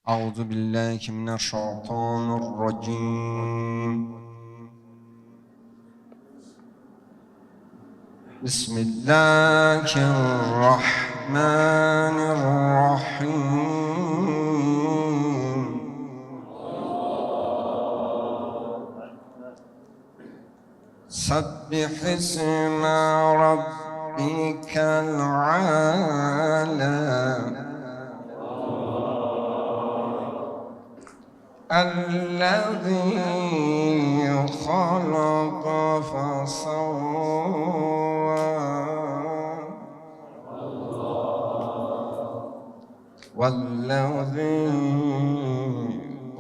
أعوذ بالله من الشيطان الرجيم. بسم الله الرحمن الرحيم. سبح اسم ربك العالى الذي خلق فسوى والذي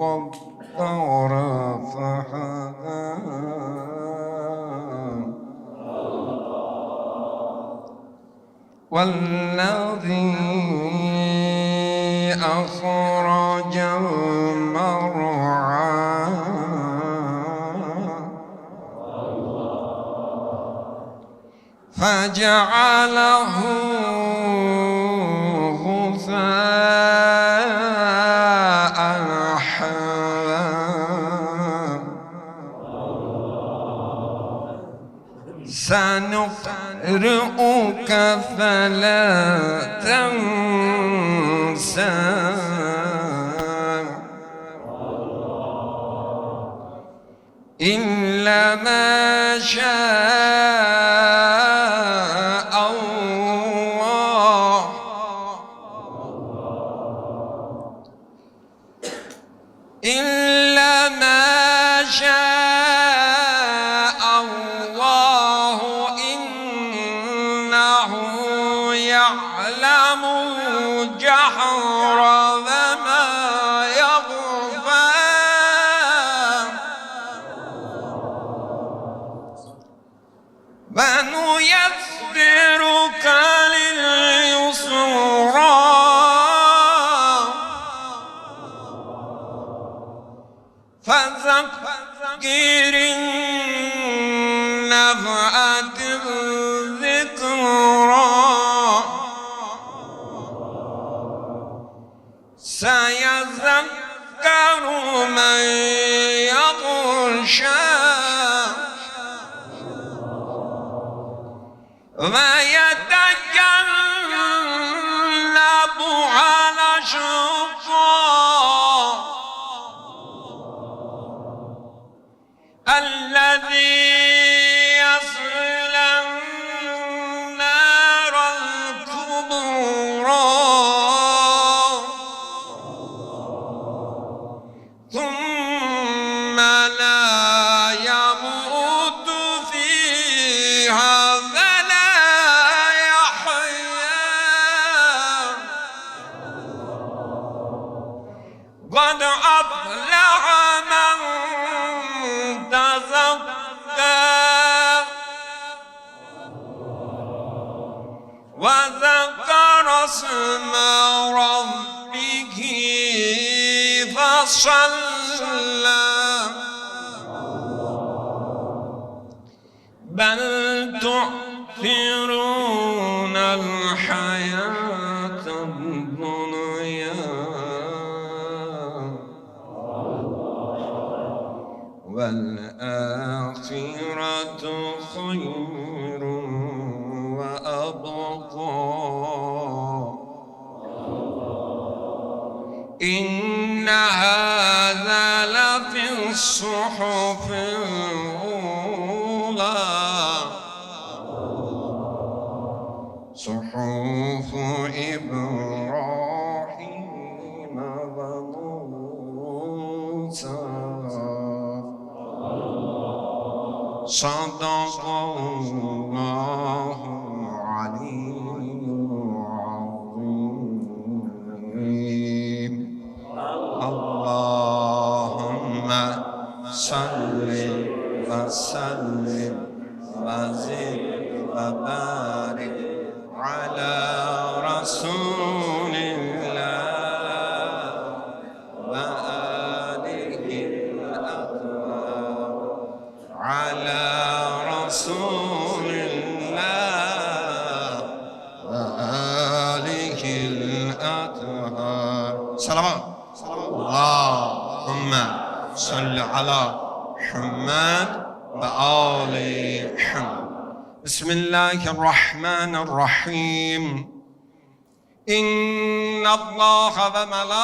قدر فهدى والذي أخرج المرعى فجعله غثاء أحوى سنقرئك فلا تنسى إلا ما شاء الله إلا ما شاء الله إنه يعلم الجهر وما يخفى ونيسرك لليسرى فذكر النفعة الذكرى سيذكر من يخشى ويتجنبها الأشقى الذي يصلى النار الكبرى ثم لا يموت فيها ولا يحيا قد أفلح من تزكى وذكر اسم ربه فصلى بل تؤثرون الحياة الدنيا والآخرة خير وأبقى إن هذا لفي الصحف الأولى صحف إبراهيم وموسى صدق الله العلي العظيم. اللهم صل وسلم وزد وبارك على رسول الله وآله الأطهار على رسول الله وآله الأطهار. سلام اللهم صل على محمد وآل محمد. بسم الله الرحمن الرحيم. إن الله وملائكته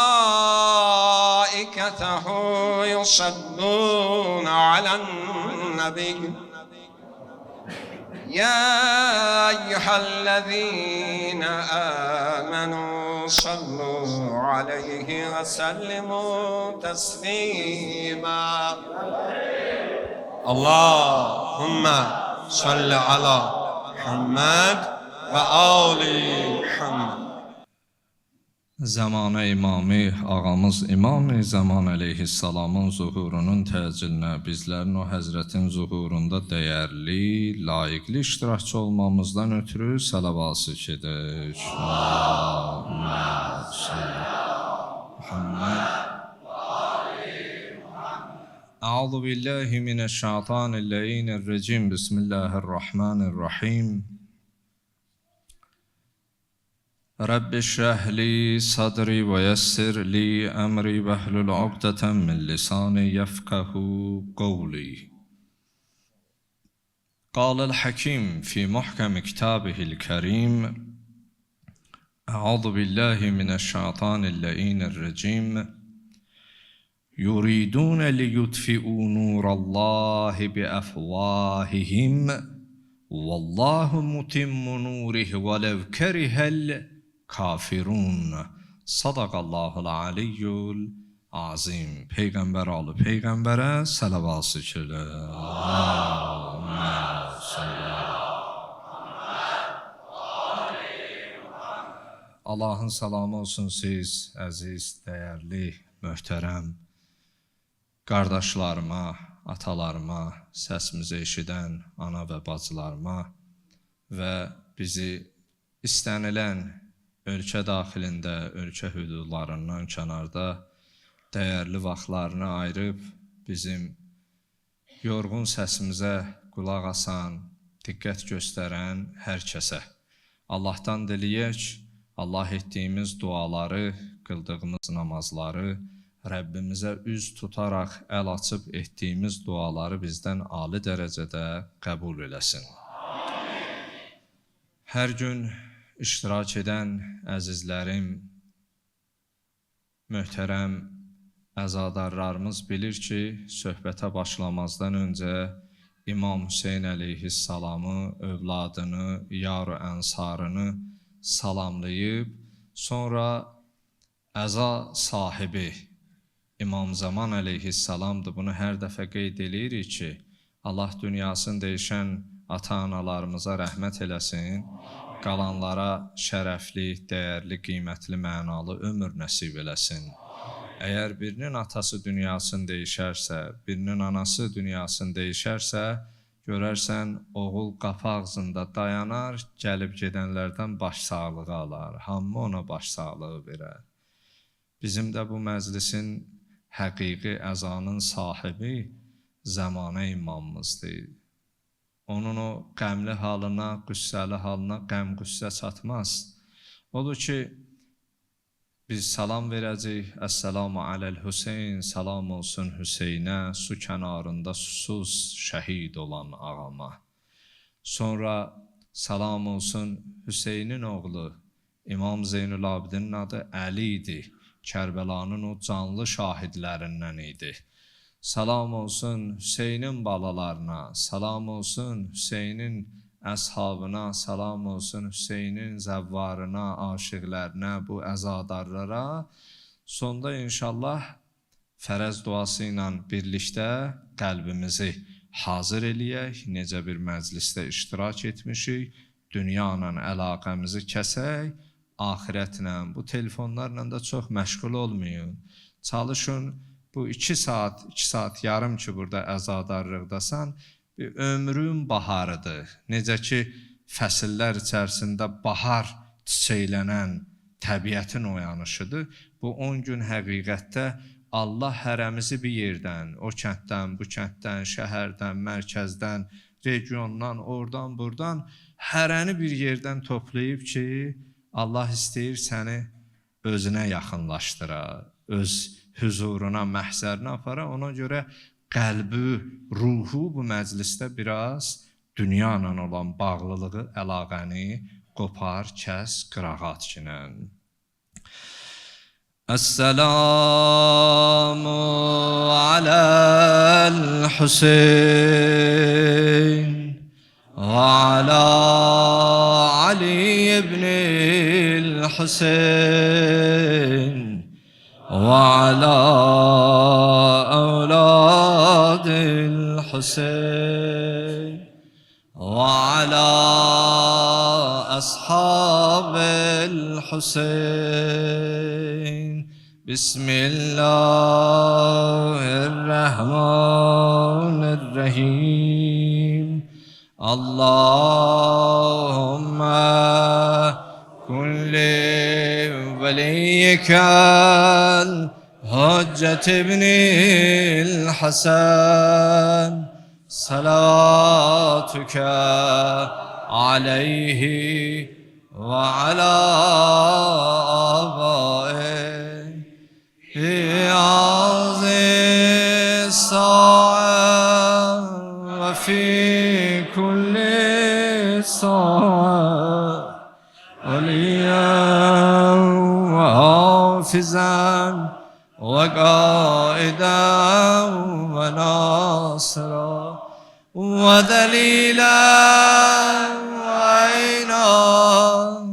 يصلون على النبي يا أيها الذين آمنوا صلوا عليه وسلموا تسليما. اللهم صل على محمد وآل محمد. Zamanə imamı, ağamız İmam-ı Zaman əleyhissalamın zuhurunun təcillinə, bizlərin o həzrətin zuhurunda dəyərli, layiqli iştirakçı olmamızdan ötürü səlavası edir. Əuzu billahi mineşşeytanirracim. Bismillahirrahmanirrahim. Rabbi şrah li sadri ve yessir li emri ve hlul uqdeten min lisani yefkahu qawli. Qala al-Hakim fi muhkam kitabihil kerim. A'udhu billahi mineşşeytanirracim. Yuridun li yutfi'u nurallahi bi afwahihim. Vallahu mutimmu nurihi ve lev kerihel kafirun. Sadaqallahul aliyyul azim. Peyğəmbər alı Peyğəmbərə səlavat çəkirlər. Allahın salamı olsun siz, əziz, dəyərli, möhtərəm qardaşlarıma, atalarıma, səsimizi eşidən ana və bacılarıma və bizi istənilən ölkə daxilində, ölkə hüdudlarından kənarda dəyərli vaxtlarını ayırıb bizim yorğun səsimizə qulaq asan, diqqət göstərən hər kəsə Allahdan diləyək, Allah etdiyimiz duaları, qıldığımız namazları, Rəbbimizə üz tutaraq əl açıb etdiyimiz duaları bizdən ali dərəcədə qəbul eləsin. Hər gün iştirak edən əzizlərim, möhtərəm əzadarlarımız bilir ki, söhbətə başlamazdan öncə İmam Hüseyn əleyhissalamı, övladını, yar-ı ənsarını salamlayıb, sonra əza sahibi İmam Zaman əleyhissalamdır. Bunu hər dəfə qeyd edirik ki, Allah dünyasını dəyişən ata-analarımıza rəhmət eləsin, qalanlara şərəfli, dəyərli, qiymətli, mənalı ömür nəsib eləsin. Əgər birinin atası dünyasını dəyişərsə, birinin anası dünyasını dəyişərsə, görərsən, oğul qapı ağzında dayanar, gəlib gedənlərdən baş sağlığı alar, hamı ona baş sağlığı verər. Bizim də bu məclisin həqiqi əzanın sahibi Zamanə imamımızdır. Onun o qəmli halına, qüssəli halına qəm-qüssə çatmaz. Odur ki, biz salam verəcəyik. Əssəlamu aləl Hüseyn, salam olsun Hüseynə, su kənarında susuz şəhid olan ağama. Sonra salam olsun Hüseynin oğlu, İmam Zeynül Abidinin adı Əli idi. Kərbəlanın o canlı şahidlərindən idi. Salam olsun Hüseynin balalarına, salam olsun Hüseynin əshabına, salam olsun Hüseynin zəvvarına, aşiqlərinə, bu əzadarlara. Sonda inşallah fərəz duası ilə birlikdə qəlbimizi hazır eləyək, necə bir məclisdə iştirak etmişik, dünya ilə əlaqəmizi kəsək, ahirətlə, bu telefonlarla da çox məşğul olmayın. Çalışın, bu 2 saat yarım ki, burada əzadarlıqdasan, bir ömrün baharıdır. Necə ki, fəsillər içərisində bahar çiçəklənən təbiətin oyanışıdır. Bu 10 gün həqiqətdə Allah hərəmizi bir yerdən, o kənddən, bu kənddən, şəhərdən, mərkəzdən, regiondan, oradan, buradan, hərəni bir yerdən toplayıb ki, Allah istəyir səni özünə yaxınlaşdıra. öz huzuruna, məhzərinə apara. Ona görə qəlbi, ruhu bu məclisdə biraz dünya ilə olan bağlılığı, əlaqəni qopar, kəs, qırağat kinən. Esselamu aləl Hüseyin və alə Ali ibnil Hüseyin və alə evladil Hüseyin və alə ashabil Hüseyin. Bismillahirrahmanirrahim. Allahümme kulli veliykel Hüccet ibnil Hasan salatüke aleyhi ve ala abai aziz sa'a ve fi kulli sa'a aliyan ve hafizan ve qaidan ve nasira ve delilan ve aynan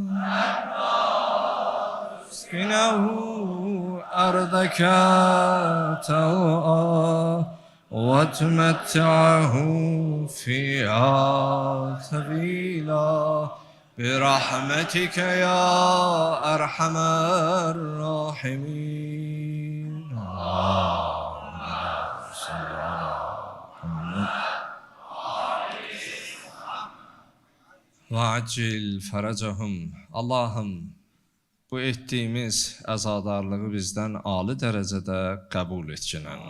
skinahu أرضك توعا وتمتعه فيها طويلا برحمتك يا أرحم الراحمين. اللهم صل على محمد وعجل فرجهم. Allah'ım bu etdiyimiz əzadarlığı bizdən ali dərəcədə qəbul etkinən.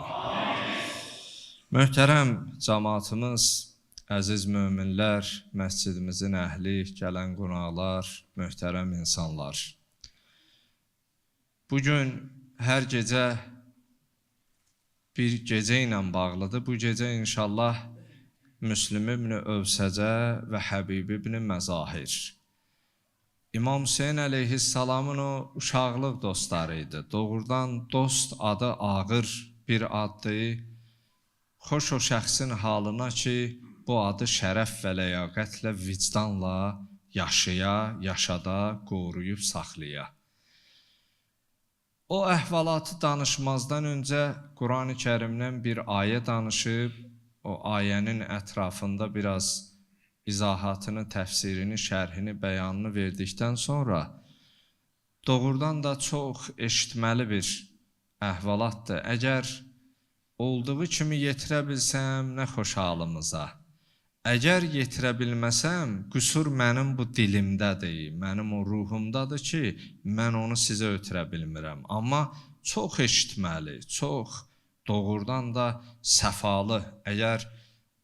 Möhtərəm cəmaatımız, əziz möminlər, məscidimizin əhli, gələn qonaqlar, möhtərəm insanlar. Bugün hər gecə bir gecə ilə bağlıdır. Bu gecə inşallah Müslim ibn Övsəcə və Həbib ibn Məzahir. İmam Hüseyin əleyhissalamın o uşaqlıq dostları idi. Doğrudan dost adı ağır bir addır. Xoş o şəxsin halına ki, bu adı şərəf və ləyaqətlə, vicdanla yaşaya, yaşada, qoruyub saxlaya. O əhvalatı danışmazdan öncə Quran-ı Kərimdən bir ayə danışıb, o ayənin ətrafında biraz izahatını, təfsirini, şərhini, bəyanını verdikdən sonra doğrudan da çox eşitməli bir əhvalatdır. Əgər olduğu kimi yetirə bilsəm, nə xoş halımıza. Əgər yetirə bilməsəm, qüsur mənim bu dilimdədir, mənim o ruhumdadır ki, mən onu sizə ötürə bilmirəm. Amma çox eşitməli, çox doğrudan da səfalı. Əgər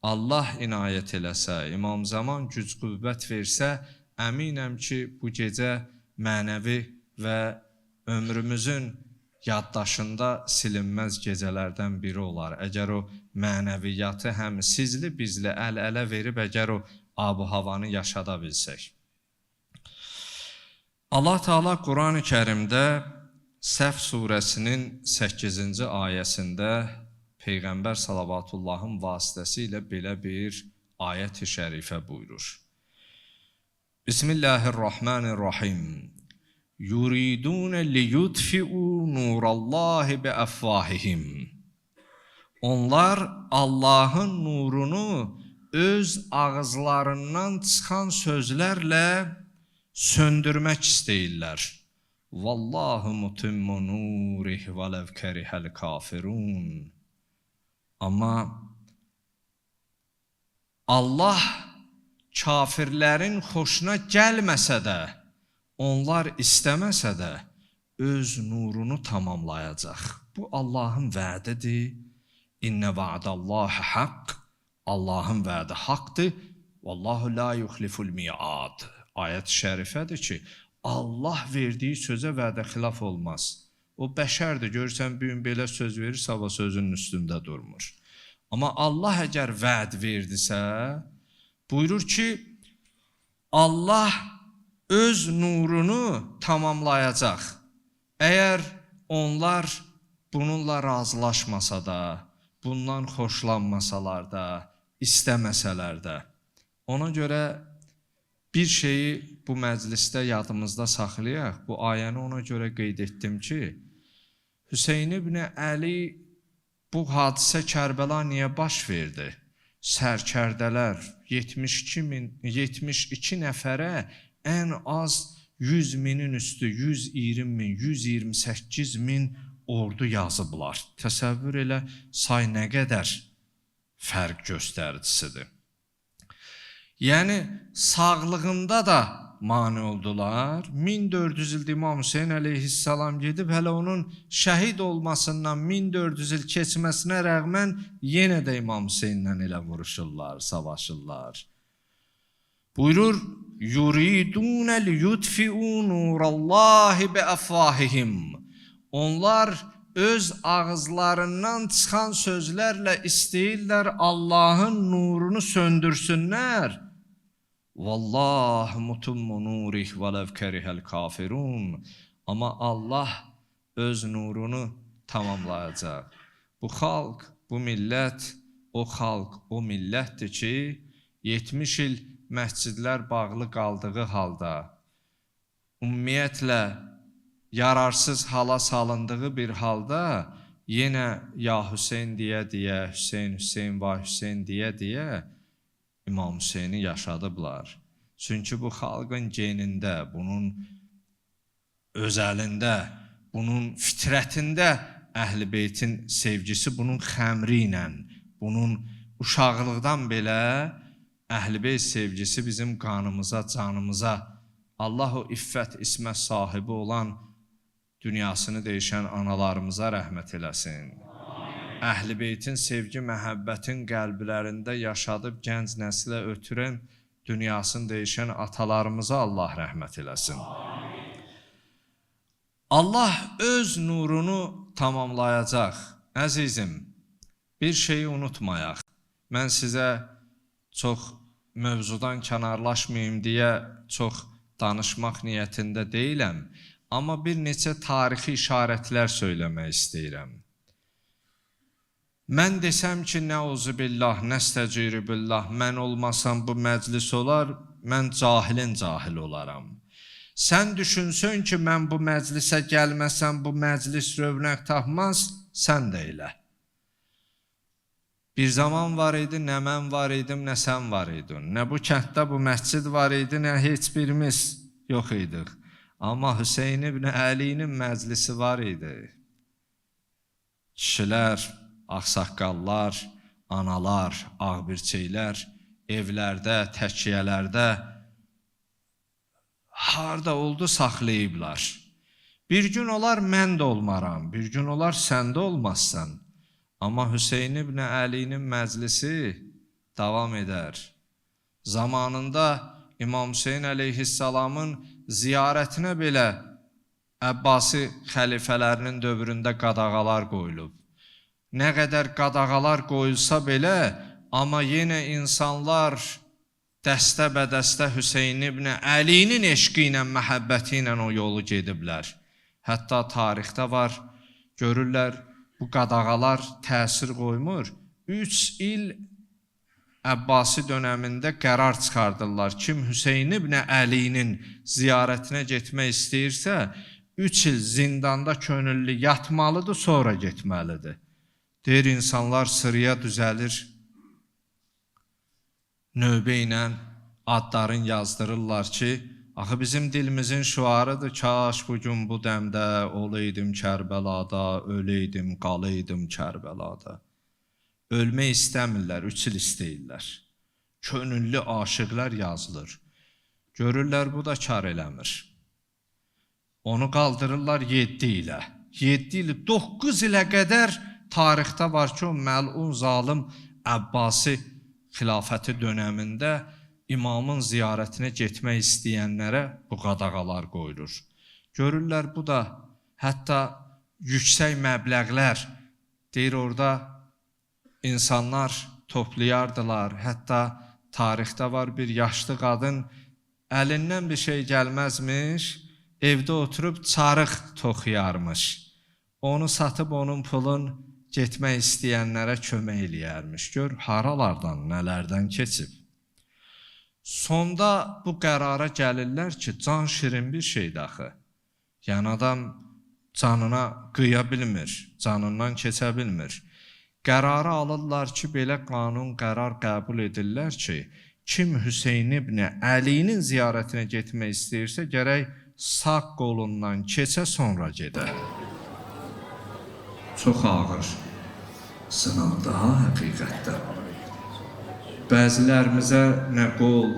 Allah inayət eləsə, İmam Zaman güc qüvvət versə, əminəm ki, bu gecə mənəvi və ömrümüzün yaddaşında silinməz gecələrdən biri olar. Əgər o mənəviyyatı həm sizli, bizli əl-ələ verib, əgər o ab-ı havanı yaşada bilsək. Allah Teala Quran-ı Kərimdə Səf surəsinin 8-ci ayəsində Peyğəmbər Salavatullahın vasitəsilə belə bir ayət-i şərifə buyurur. Bismillahirrahmanirrahim. Yuridun liyutfi'u nurallahi bi'afvahihim. Onlar Allahın nurunu öz ağızlarından çıxan sözlərlə söndürmək istəyirlər. Vallahu mutimmu nurih vələv kerihəl kafirun. Amma Allah kafirlərin xoşuna gəlməsə də, onlar istəməsə də öz nurunu tamamlayacaq. Bu Allahın vədidir. İnnə va'dallahi haqq. Allahın vədi haqqdır. Vallahu la yuxliful mi'ad. Ayət-i şərifədir ki, Allah verdiyi sözə vədə xilaf olmaz. O bəşərdir, görürsən bir gün belə söz verir, sabah sözünün üstündə durmur. Amma Allah əgər vəd verdisə, buyurur ki, Allah öz nurunu tamamlayacaq. Əgər onlar bununla razılaşmasa da, bundan xoşlanmasalar da, istəməsələr də. Ona görə bir şeyi bu məclisdə yadımızda saxlayaq. Bu ayəni ona görə qeyd etdim ki, Hüseyn ibn Əli bu hadisə Kərbəla niyə baş verdi? Sərkərdələr 72 nəfərə ən az 100 minin üstü, 120 min, 128 min ordu yazıblar. Təsəvvür elə, say nə qədər fərq göstəricisidir. Yəni, sağlığında da mane oldular. 1400 ildə İmam Hüseyin əleyhissalam gedib, hələ onun şəhid olmasından 1400 il keçməsinə rəğmən yenə də İmam Hüseyinlə elə vuruşurlar, savaşırlar. Buyurur, yuridun liyutfi'u nurallahi bi afvahihim. Onlar öz ağızlarından çıxan sözlərlə istəyirlər Allahın nurunu söndürsünlər. Vallahu mutimmu nurih velev kerihel kafirun. Amma Allah öz nurunu tamamlayacaq. Bu xalq, bu millət, o xalq, o millətdir ki, 70 il məscidlər bağlı qaldığı halda, ümumiyyətlə yararsız hala salındığı bir halda, yenə ya Hüseyin deyə, Hüseyin, Hüseyin və Hüseyin deyə, İmam Hüseyni yaşadıblar. Çünki bu xalqın genində, bunun özəlində, bunun fitrətində Əhl-i Beytin sevgisi, bunun xəmri ilə, bunun uşaqlıqdan belə Əhl-i Beyt sevgisi bizim qanımıza, canımıza, Allah o iffət, ismət sahibi olan dünyasını değişən analarımıza rəhmət eləsin. Əhl-i Beytin sevgi, məhəbbətin qəlblərində yaşadıb gənc nəsilə ötürən dünyasını değişən atalarımıza Allah rəhmət eləsin. Allah öz nurunu tamamlayacaq. Əzizim, bir şeyi unutmayaq. Mən sizə çox mövzudan kənarlaşmayayım deyə çox danışmaq niyyətində deyiləm. Amma bir neçə tarixi işarətlər söyləmək istəyirəm. Mən desəm ki, nəuzubillah, nəstəcirübillah, mən olmasam bu məclis olar, mən cahilin cahil olaram. Sən düşünsün ki, mən bu məclisə gəlməsəm, bu məclis rövnəq tapmaz, sən də elə. Bir zaman var idi, nə mən var idim, nə sən var idin. Nə bu kənddə bu məscid var idi, nə heç birimiz yox idik. Amma Hüseyin ibn Əlinin məclisi var idi. Kişilər, ağsaqqallar, analar, ağbirçəklər evlərdə, təkiyyələrdə harda oldu saxlayıblar. Bir gün olar mən də olmaram, bir gün olar sən də olmazsan. Amma Hüseyin ibn Əlinin məclisi davam edər. Zamanında İmam Hüseyin əleyhissalamın ziyarətinə belə Əbbasi xəlifələrinin dövründə qadağalar qoyulub. Nə qədər qadağalar qoyulsa belə, amma yenə insanlar dəstə-bədəstə Hüseyin ibn Əlinin eşqi ilə, məhəbbəti ilə o yolu gediblər. Hətta tarixdə var, görürlər, bu qadağalar təsir qoymur. 3 il Əbbasi dönəmində qərar çıxardırlar. Kim Hüseyin ibn Əlinin ziyarətinə getmək istəyirsə, 3 il zindanda könüllü yatmalıdır, sonra getməlidir. Deyir, insanlar sıraya düzəlir, növbə ilə adların yazdırırlar ki, axı bizim dilimizin şüarıdır, kaş bugün bu dəmdə olaydım Kərbəlada, öləydim, qalaydım Kərbəlada. Ölmək istəmirlər, 3 il istəyirlər. Könüllü aşıqlar yazılır. Görürlər, bu da kar eləmir. Onu qaldırırlar 7 ilə. 7 il, 9 ilə qədər tarixdə var ki, o məlun zalim Əbbasi xilafəti dönəmində imamın ziyarətinə getmək istəyənlərə bu qadağalar qoyulur. Görürlər, bu da hətta yüksək məbləğlər, deyir orada insanlar toplayardılar. Hətta tarixdə var bir yaşlı qadın, əlindən bir şey gəlməzmiş, evdə oturub çarıq toxuyarmış. Onu satıb onun pulun getmək istəyənlərə kömək eləyərmiş. Gör, haralardan, nələrdən keçib. Sonda bu qərara gəlirlər ki, can şirin bir şeydir axı. Yəni adam canına qıya bilmir, canından keçə bilmir. Qərarı alırlar ki, belə qanun qərar qəbul edirlər ki, kim Hüseyn ibn Əlinin ziyarətinə getmək istəyirsə, gərək sağ qolundan keçə sonra gedər. Çox ağır sınav daha həqiqətdə. Bəzilərimizə nə qol,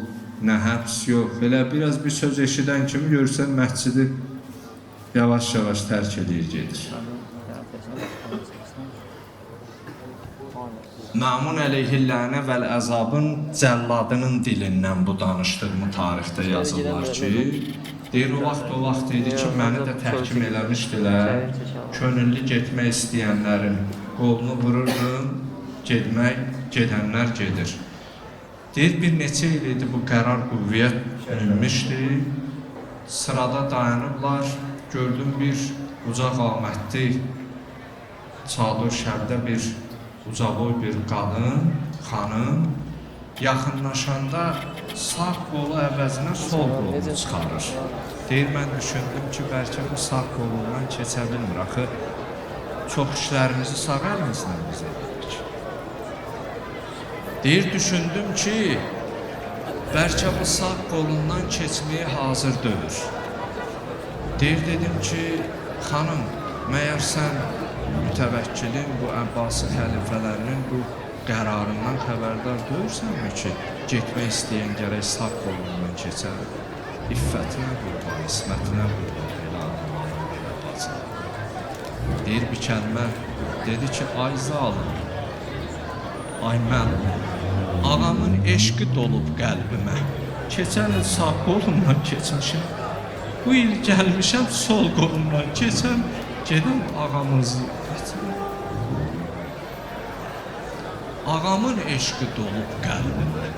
nə həbs yox. Elə biraz bir söz eşidən kimi görsən məscidi yavaş-yavaş tərk edir, gedir. Namun əleyhillənə vəl əzabın cəlladının dilindən bu danışdığımı tarixdə yazırlar ki, deyir, o vaxt idi ki, məni də təhkim eləmişdilər, könüllü getmək istəyənlərin qolunu vururdum, gedənlər gedir. Deyir, bir neçə il idi bu qərar qüvvəyə minmişdi, sırada dayanıblar, gördüm bir uca qamətli, çadır şərdə bir ucaboy bir qadın, xanım, yaxınlaşanda sağ qolu əvəzinə sol qolunu çıxarır. Deyir, mən düşündüm ki, bəlkə bu sağ qolundan keçə bilmir. Axı, çox işlərimizi sağ əlimizlə biz edirik. Deyir, düşündüm ki, bəlkə bu sağ qolundan keçməyə hazır deyil. Deyir, dedim ki, xanım, məyər sən mütəvəkkilin, bu Əbbasi xəlifələrinin bu qərarından xəbərdar deyilsənmi ki, getmək istəyən gərək sağ qolundan keçər? İffətinə qurban, ismətinə qurban, elə anlamanın belə bacı. Deyir bir kəlmə, dedi ki, ay zalım, ay mən, ağamın eşqi dolub qəlbimə, keçən il sağ qolumdan keçmişəm, bu il gəlmişəm sol qolumdan keçəm, gedim ağamın ziyarətinə. Ağamın eşqi dolub qəlbimə,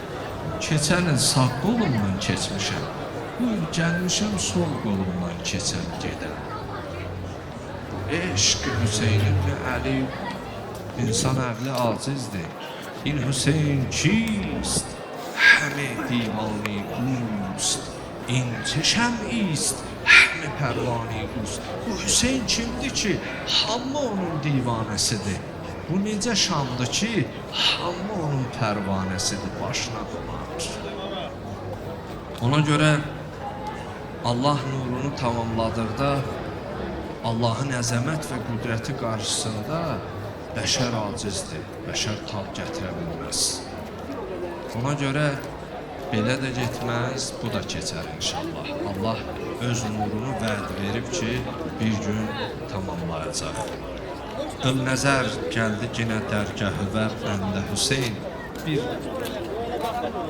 keçən il sağ qolumdan keçmişəm, bu il gəlmişəm sol qolumdan keçəm gedəm. Eşq Hüseyn ibn Əli, insan əqli acizdir. İn Hüseyn kist, həmi divani ust, in çeşəm ist, həmi pərvani ust. Bu Hüseyn kimdir ki, hamı onun divanəsidir. Bu necə şamdır ki, hamı onun pərvanəsidir, başına dolanır. Ona görə Allah nurunu tamamladıqda, Allahın əzəmət və qüdrəti qarşısında bəşər acizdir, bəşər tab gətirə bilməz. Ona görə belə də getməz, bu da keçər inşallah. Allah öz nurunu vəd verib ki, bir gün tamamlayacaq. Qıl nəzər gəldi yenə dərgahı və bəndə Hüseyn. Bir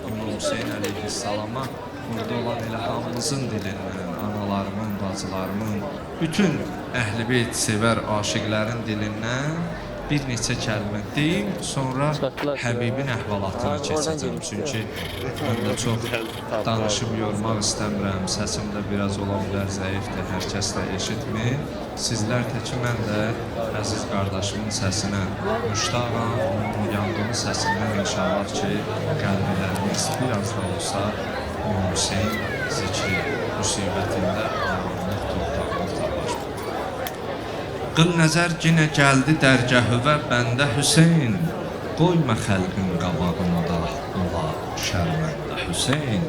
İmam Hüseyn əleyhissalama burada olan elə hamımızın dilindən, analarımın, bacılarımın, bütün əhl-i beyt sevər aşiqlərin dilindən bir neçə kəlmə deyim, sonra Həbibin əhvalatını keçəcəm. Çünki mən də çox danışıb yormaq istəmirəm, səsim də biraz ola bilər zəifdir, hər kəs də eşitmir. Sizlər təki mən də əziz qardaşımın səsinə müştaqam, onun yandığı səsindən inşallah ki, qəlblərimiz biraz da olsa Hüseyn zikri müsibətində amanlıq tortaqlıq tapar. Qıl nəzər yenə gəldi dərgahı və bəndə Hüseyn, qoyma xəlqin qabağında ola şərməndə Hüseyn.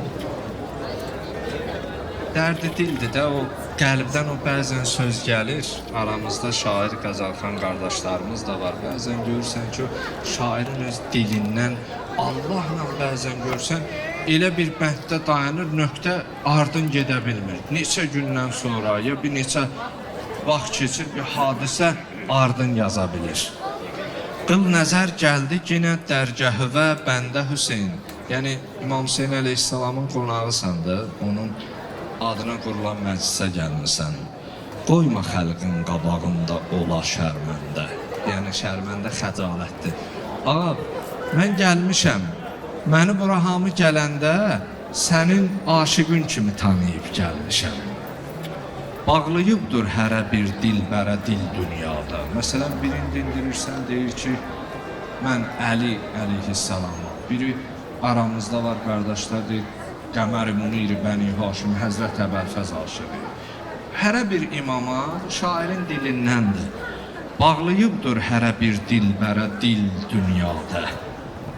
Dərdi dildir də, o qəlbdən o bəzən söz gəlir. Aramızda şair Qəzalxan qardaşlarımız da var. Bəzən görürsən ki, şairin öz dilindən Allahla bəzən görsən, elə bir bənddə dayanır, nöqtə ardın gedə bilmir. Neçə gündən sonra, ya bir neçə vaxt keçir, bir hadisə ardın yaza bilir. Qıl nəzər gəldi yenə dərgahı və bəndə Hüseyn. Yəni, İmam Hüseyn əleyhissalamın qonağısan da, onun adına qurulan məclisə gəlmirsən. Qoyma xalqın qabağında ola şərməndə. Yəni şərməndə xəcalətdir. Ağa, mən gəlmişəm. Məni bura hamı gələndə sənin aşiqin kimi tanıyıb gəlmişəm. Bağlayıbdır hərə bir dilbərə dil dünyada. Məsələn, birini dindirirsən, deyir ki, mən Əli əleyhissalam. Biri aramızda var qardaşlar, deyir, Qəmər-i Munir-i Bəni Haşim Həzrət Əbəlfəz aşıqı. Hərə bir imama şairin dilindəndir. Bağlayıbdır hərə bir dilbərə dil dünyada.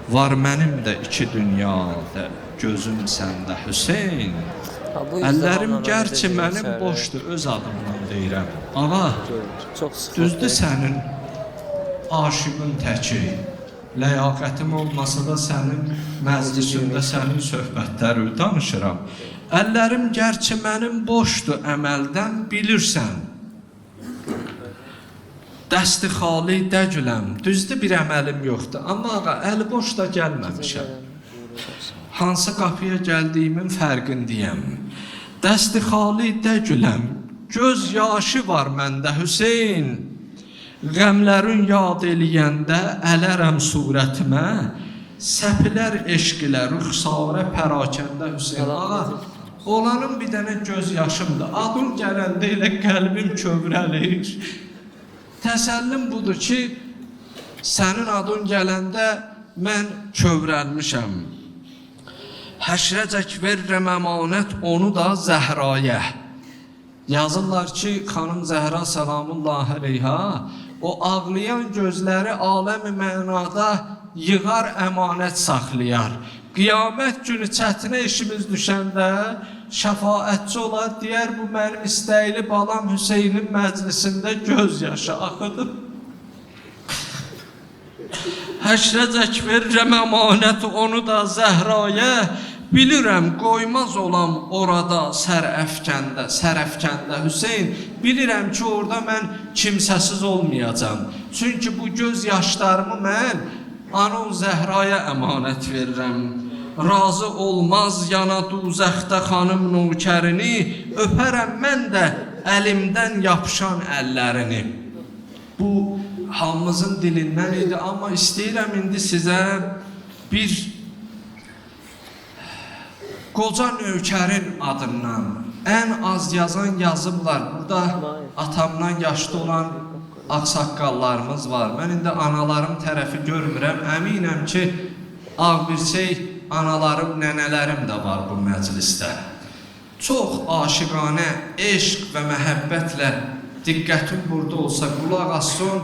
Var mənim də iki dünyada, gözüm səndə Hüseyn. Əllərim gərçi mənim boşdur, öz adımdan deyirəm. Ağa, düzdür sənin aşığın təki. Ləyaqətim olmasa da sənin məclisində sənin söhbətləri danışıram. Əllərim gərçi mənim boşdur, əməldən bilirsən. Dəsti xali dəcüləm, düzdür bir əməlim yoxdur. Amma ağa, əli boş da gəlməmişəm. Hansı qapıya gəldiyimin fərqindəyəm. Dəsti xali dəcüləm, göz yaşı var məndə Hüseyn. Qəmlərin yad eləyəndə ələrəm surətimə, səpilər eşqilə, rüxsarə pərakəndə Hüseyn. Ağa, olanın bir dənə göz yaşımdır. Adın gələndə elə qəlbim kövrəlir. Təsəllim budur ki, sənin adın gələndə mən kövrəlmişəm. Həşrəcək verirəm əmanət onu da Zəhraya. Yazırlar ki, xanım Zəhra salamullahi əleyha o ağlayan gözləri aləmi mənada yığar əmanət saxlayar. Qiyamət günü çətinə işimiz düşəndə şəfaətçi olar, deyər bu mənim istəkli balam Hüseynin məclisində göz yaşı axıdır. Həşrəcək verirəm əmanəti onu da Zəhraya, bilirəm qoymaz olam orada sərəfkəndə Hüseyn, bilirəm ki orada mən kimsəsiz olmayacam. Çünki bu göz yaşlarımı mən Anon Zəhraya əmanət verirəm. Razı olmaz yana duzəxtə xanım nökərini, öpərəm mən də əlimdən yapışan əllərini. Bu hamımızın dilindən idi, amma istəyirəm indi sizə bir qoca nökərin adından ən az yazan yazıblar. Burada atamdan yaşlı olan ağsaqqallarımız var. Mən indi analarım tərəfi görmürəm. Əminəm ki, ağbirçək analarım, nənələrim də var bu məclisdə. Çox aşiqanə, eşq və məhəbbətlə diqqətim burada olsa, qulaq asın,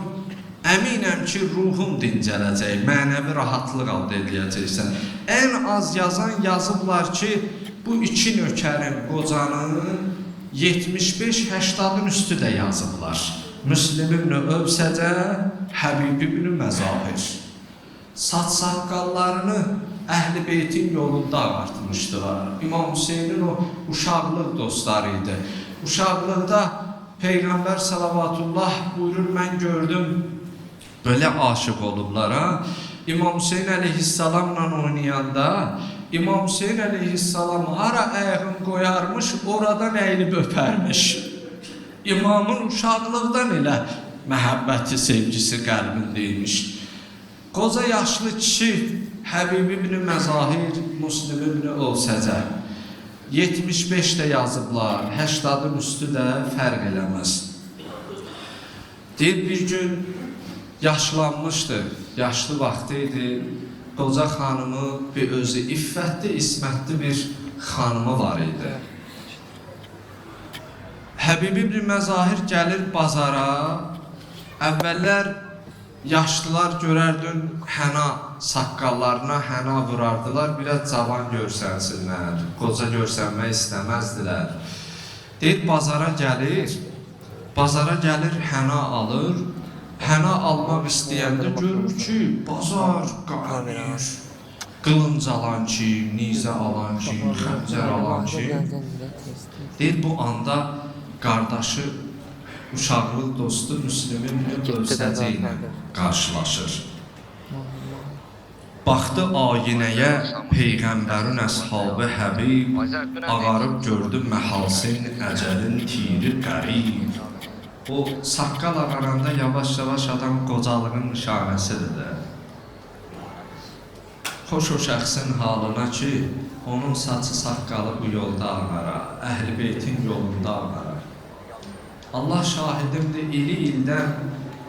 əminəm ki, ruhum dincələcək, mənəvi rahatlıq əldə edəcəksən. Ən az yazan yazıblar ki, bu iki nökərin, qocanın 75-80-ın üstü də yazıblar. Müslim ibn Övsəcə, Həbib ibn Məzahir. Saç-saqqallarını Əhl-i Beytin yolunda ağartmışdılar. İmam Hüseynin o uşaqlıq dostları idi. Uşaqlıqda Peyğəmbər salavatullah buyurur, mən gördüm, belə aşıq olublar. İmam Hüseyin əleyhissalamla oynayanda, İmam Hüseyin əleyhissalam hara ayağını qoyarmış, oradan əyilib öpərmiş. İmamın uşaqlıqdan elə məhəbbəti, sevgisi qəlbindəymiş. Qoca yaşlı kişi Həbib ibn Məzahir, Müslim ibn Övsəcə 75 də yazıblar, 80-ın üstü də fərq eləməz. Deyir, bir gün yaşlanmışdı, yaşlı vaxtı idi. Qoca xanımı bir özü iffətli, ismətli bir xanımı var idi. Həbib ibn Məzahir gəlir bazara, əvvəllər yaşlılar görərdin, həna saqqallarına həna vurardılar, biraz cavan görsənsinlər, qoca görsənmək istəməzdilər. Deyir, bazara gəlir, həna alır, həna almaq istəyəndə görür ki, bazar qaynır, qılınc alan ki, nizə alan ki, xəncər alan ki. Deyir, bu anda qardaşı, uşaqlıq dostu Müslim ibn Övsəcə ilə qarşılaşır. Baxdı ayinəyə Peyğəmbərin əshabı Həbib, ağarıb gördü məhasin əcəlin tiri qərib. O saqqal ağaranda yavaş-yavaş adam qocalığın nişanəsidir də. Xoş o şəxsin halına ki, onun saçı saqqalı bu yolda ağara, Əhl-i Beytin yolunda ağara. Allah şahidimdir, ildən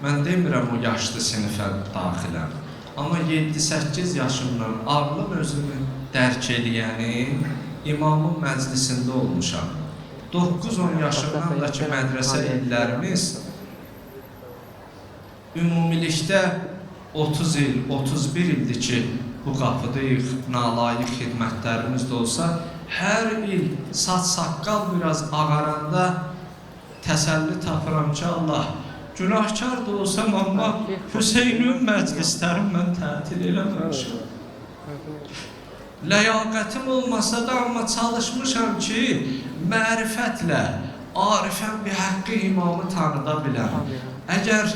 mən demirəm o yaşlı sinifə daxiləm. Amma 7-8 yaşımdan ağlım özümü dərk eləyəni imamın məclisində olmuşam. 9-10 yaşımdan da ki, mədrəsə illərimiz ümumilikdə 30 il, 31 ildir ki, bu qapıdayıq, nalayiq xidmətlərimiz də olsa, hər il saç-saqqal biraz ağaranda təsəlli tapıram ki, Allah, günahkar da olsam, amma Hüseynin məclislərini mən tətil eləməmişim. Ləyaqətim olmasa da, amma çalışmışam ki, mərifətlə, arifən bir haqqı imamı tanıda biləm. Əgər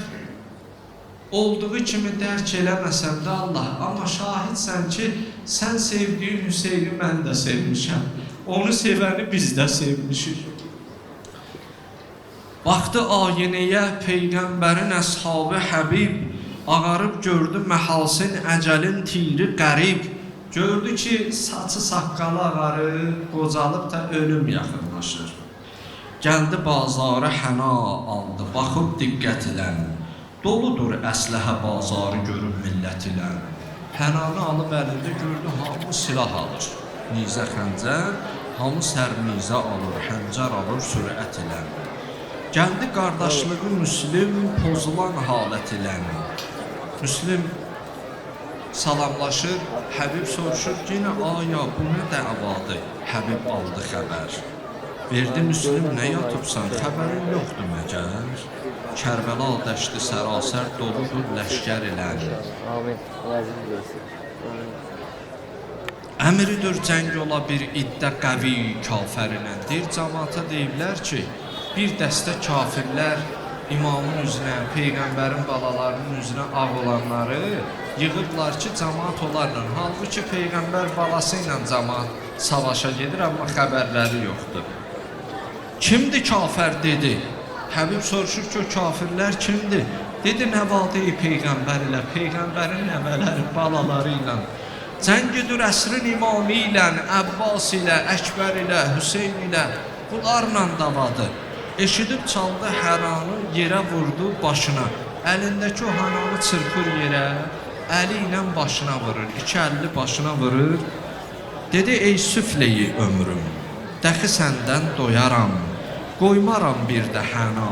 olduğu kimi dərk eləməsəm də Allah, amma şahidsən ki, sən sevdiyin Hüseyni mən də sevmişəm. Onu sevəni biz də sevmişik. Baxdı ayinəyə Peyğəmbərin əshabı Həbib, ağarıb gördü məhasin əcəlin tiri qərib. Gördü ki, saçı saqqalı ağarır, qocalıb da ölüm yaxınlaşır. Gəldi bazarı həna aldı, baxıb diqqət ilən. Doludur əsləhə bazarı görüb millət ilə. Hənanı alıb əlində gördü, hamı silah alır. Nizə xəncər, hamı sərnizə alır, həncər alır sürət ilə. Gəldi qardaşlığı Müslim pozulan halət ilə. Müslim salamlaşır, Həbib soruşur, yenə aya bu nə dəvadır? Həbib aldı xəbər. Verdi Müslim, nə yatıbsan, xəbərin yoxdur məgər? Kərbəla dəşti sərasər doludur ləşkər ilə. Əmridir cəng ola bir iddə qəvi kafərinə. Deyir, cəmaata deyiblər ki, bir dəstə kafirlər imamın üzrə, Peyğəmbərin balalarının üzrə ağ olanları yığıblar ki, cəmaat onlarla. Halbuki Peyğəmbər balası ilə cəmaat savaşa gedir, amma xəbərləri yoxdur. Kimdir kafir dedi? Həbib soruşur ki, o kafirlər kimdir? Dedi, nəvadə-i Peyğəmbər ilə, Peyğəmbərin nəvələri, balaları ilə. Cəng edir əsrin imamı ilə, Əbbas ilə, Əkbər ilə, Hüseyn ilə, bunlarla davadır. Eşidib çaldı həranı, yerə vurdu başına. Əlindəki o hananı çırpır yerə, əli ilə başına vurur, 2 əlli başına vurur. Dedi, ey süfleyi ömrüm, dəxi səndən doyaram. Qoymaram bir də həna,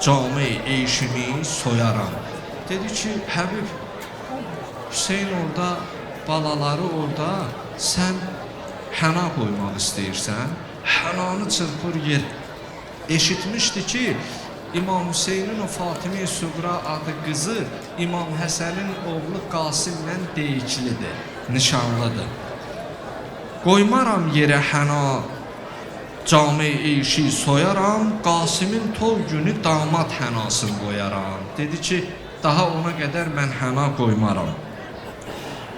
cami eşimi soyaram. Dedi ki, Həbib, Hüseyn orada, balaları orada, sən həna qoymaq istəyirsən, hənanı çırpır yer. Eşitmişdi ki, İmam Hüseynin o Fatimə-i Suğra adı qızı İmam Həsənin oğlu Qasimlə deyiklidir, nişanlıdır. Qoymaram yerə həna, cami eşi soyaram, Qasimin toy günü damad hənasını qoyaram. Dedi ki, daha ona qədər mən həna qoymaram.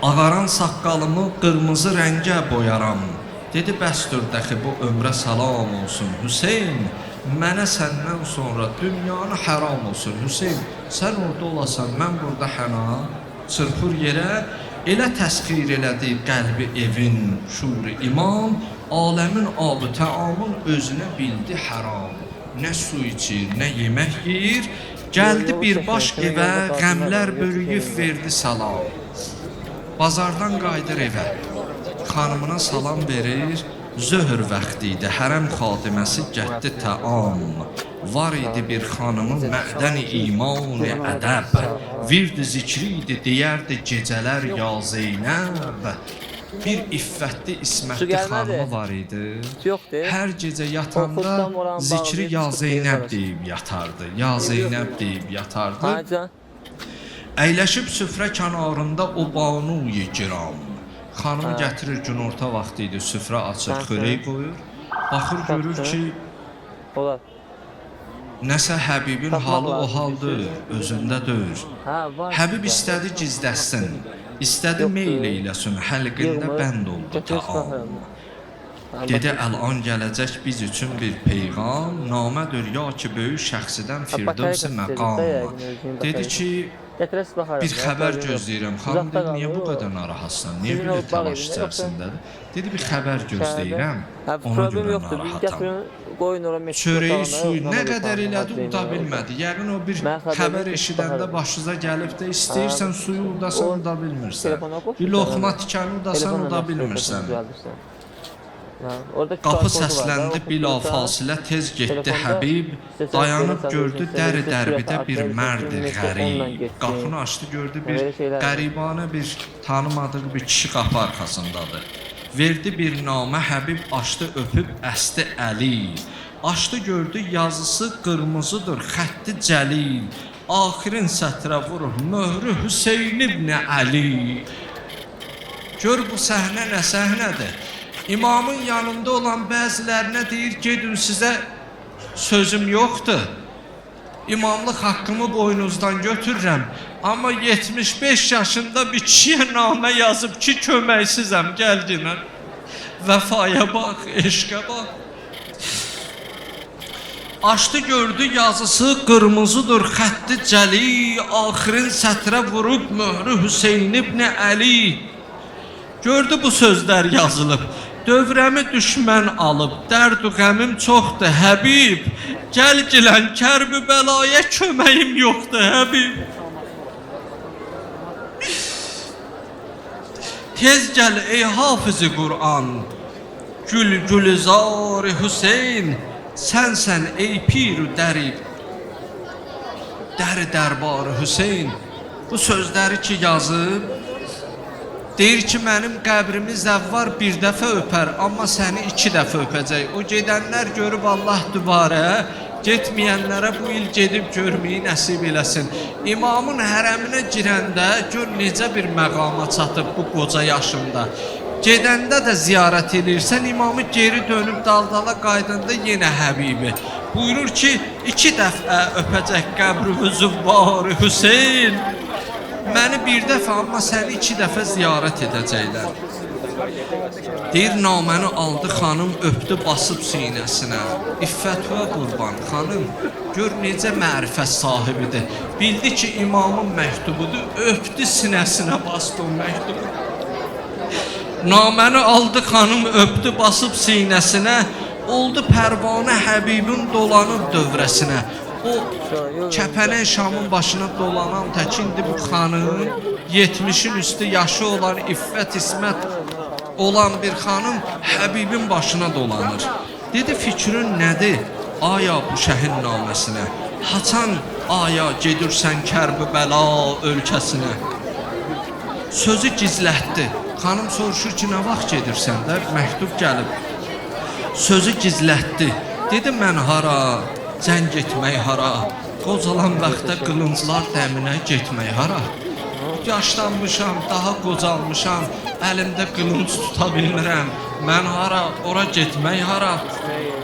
Ağaran saqqalımı qırmızı rəngə boyaram. Dedi, bəsdir dəxi bu ömrə salam olsun. Hüseyn, mənə səndən sonra dünyanı haram olsun. Hüseyn, sən orada olasan, mən burada həna çırpır yerə. Elə təsxir elədi qəlbi evin şuri imam, aləmin abı təamın özünə bildi haram. Nə su içir, nə yemək yeyir, gəldi birbaş evə, qəmlər bürüyüb verdi salam. Bazardan qayıdır evə, xanımına salam verir, zöhr vaxtı idi, hərəm xadiməsi gətdi təam. Var idi bir xanımın məhdəni iman-ı ədəb, vird-i zikri idi, deyərdi gecələr ya Zeynəb. Bir iffətli, ismətli xanımı var idi. Hər gecə yatanda zikri ya Zeynəb deyib yatardı, ya Zeynəb deyib yatardı. Əyləşib süfrə kənarında o banu-i giram. Xanımı gətirir, günorta vaxtı idi, süfrə açır, xörək qoyur. Baxır, görür ki, nəsə Həbibin halı o haldır, özündə deyir. Həbib istədi gizləsin, istədi meyl eyləsin, həlqində bənd oldu taam. Dedi, əl-an gələcək biz üçün bir peyğam, namədir ya ki, böyük şəxsidən Firdevs-i məqam. Dedi ki, bir xəbər gözləyirəm. Xanım dedi, niyə bu qədər narahatsan? Niyə belə təlaş içərisindədir? Dedi, bir xəbər gözləyirəm, ona görə narahatam. Çörəyi, suyu nə qədər elədi, uda bilmədi. Yəqin o bir xəbər eşidəndə başınıza gəlib də istəyirsən suyu udasan, uda bilmirsən. Bir loxma tikəni udasan, uda bilmirsən. Qapı səsləndi bilafasilə tez getdi Həbib, dayanıb gördü dəri dərbidə bir mərdi qərib. Qapını açdı gördü bir qəribanə bir tanımadığı bir kişi qapı arxasındadır. Verdi bir namə Həbib açdı öpüb əsdi əli. Açdı gördü yazısı qırmızıdır xətti cəlil. Axirin sətrə vurur möhrü Hüseyn ibn Əli. Gör bu səhnə nə səhnədir? İmamın yanında olan bəzilərinə deyir, gedin sizə sözüm yoxdur. İmamlıq haqqımı boynuzdan götürürəm. Amma 75 yaşında bir kişiyə namə yazıb ki, köməksizəm, gəl dinən. Vəfaya bax, eşqə bax. Açdı gördü yazısı qırmızıdır xətti cəli. Axirin sətrə vurub möhrü Hüseyn ibn Əli. Gördü bu sözlər yazılıb. Dövrəmi düşmən alıb, dərd-ü qəmim çoxdur Həbib. Gəl gilən kərb-ü bəlaya köməyim yoxdur Həbib. Tez gəl ey hafız-ı Qur'an, gül-gülizar-ı Hüseyn, sənsən ey pir-ü dərib, dəri dərbar-ı Hüseyn. Bu sözləri ki yazıb, deyir ki, mənim qəbrimi zəvvar bir dəfə öpər, amma səni 2 dəfə öpəcək. O gedənlər görüb Allah dübarə, getməyənlərə bu il gedib görməyi nəsib eləsin. İmamın hərəminə girəndə gör necə bir məqama çatıb bu qoca yaşında. Gedəndə də ziyarət edirsən, imamı geri dönüb daldala qaydanda yenə Həbibi. Buyurur ki, 2 dəfə öpəcək qəbrimi züvvar-ı Hüseyn. Məni bir dəfə, amma səni 2 dəfə ziyarət edəcəklər. Deyir, naməni aldı xanım, öpdü basıb sinəsinə. İffətə qurban xanım, gör necə mərifət sahibidir. Bildi ki, imamın məktubudur, öpdü sinəsinə bastı o məktubu. Naməni aldı xanım, öpdü basıb sinəsinə. Oldu pərvanə Həbibin dolanıb dövrəsinə. O kəpənək Şamın başına dolanan təkindi bu xanım, 70'in üstü yaşı olan, iffət, ismət olan bir xanım Həbibin başına dolanır. Dedi, fikrin nədir? Aya bu şəhin naməsinə, haçan aya gedirsən Kərb-i Bəla ölkəsinə. Sözü gizlətdi. Xanım soruşur ki, nə vaxt gedirsən də? Məktub gəlib. Sözü gizlətdi. Dedi, mən hara? Cəng getmək hara, qocalan vaxtda qılınclar dəminə getmək hara. Yaşlanmışam, daha qocalmışam, əlimdə qılınc tuta bilmirəm. Mən hara, ora getmək hara.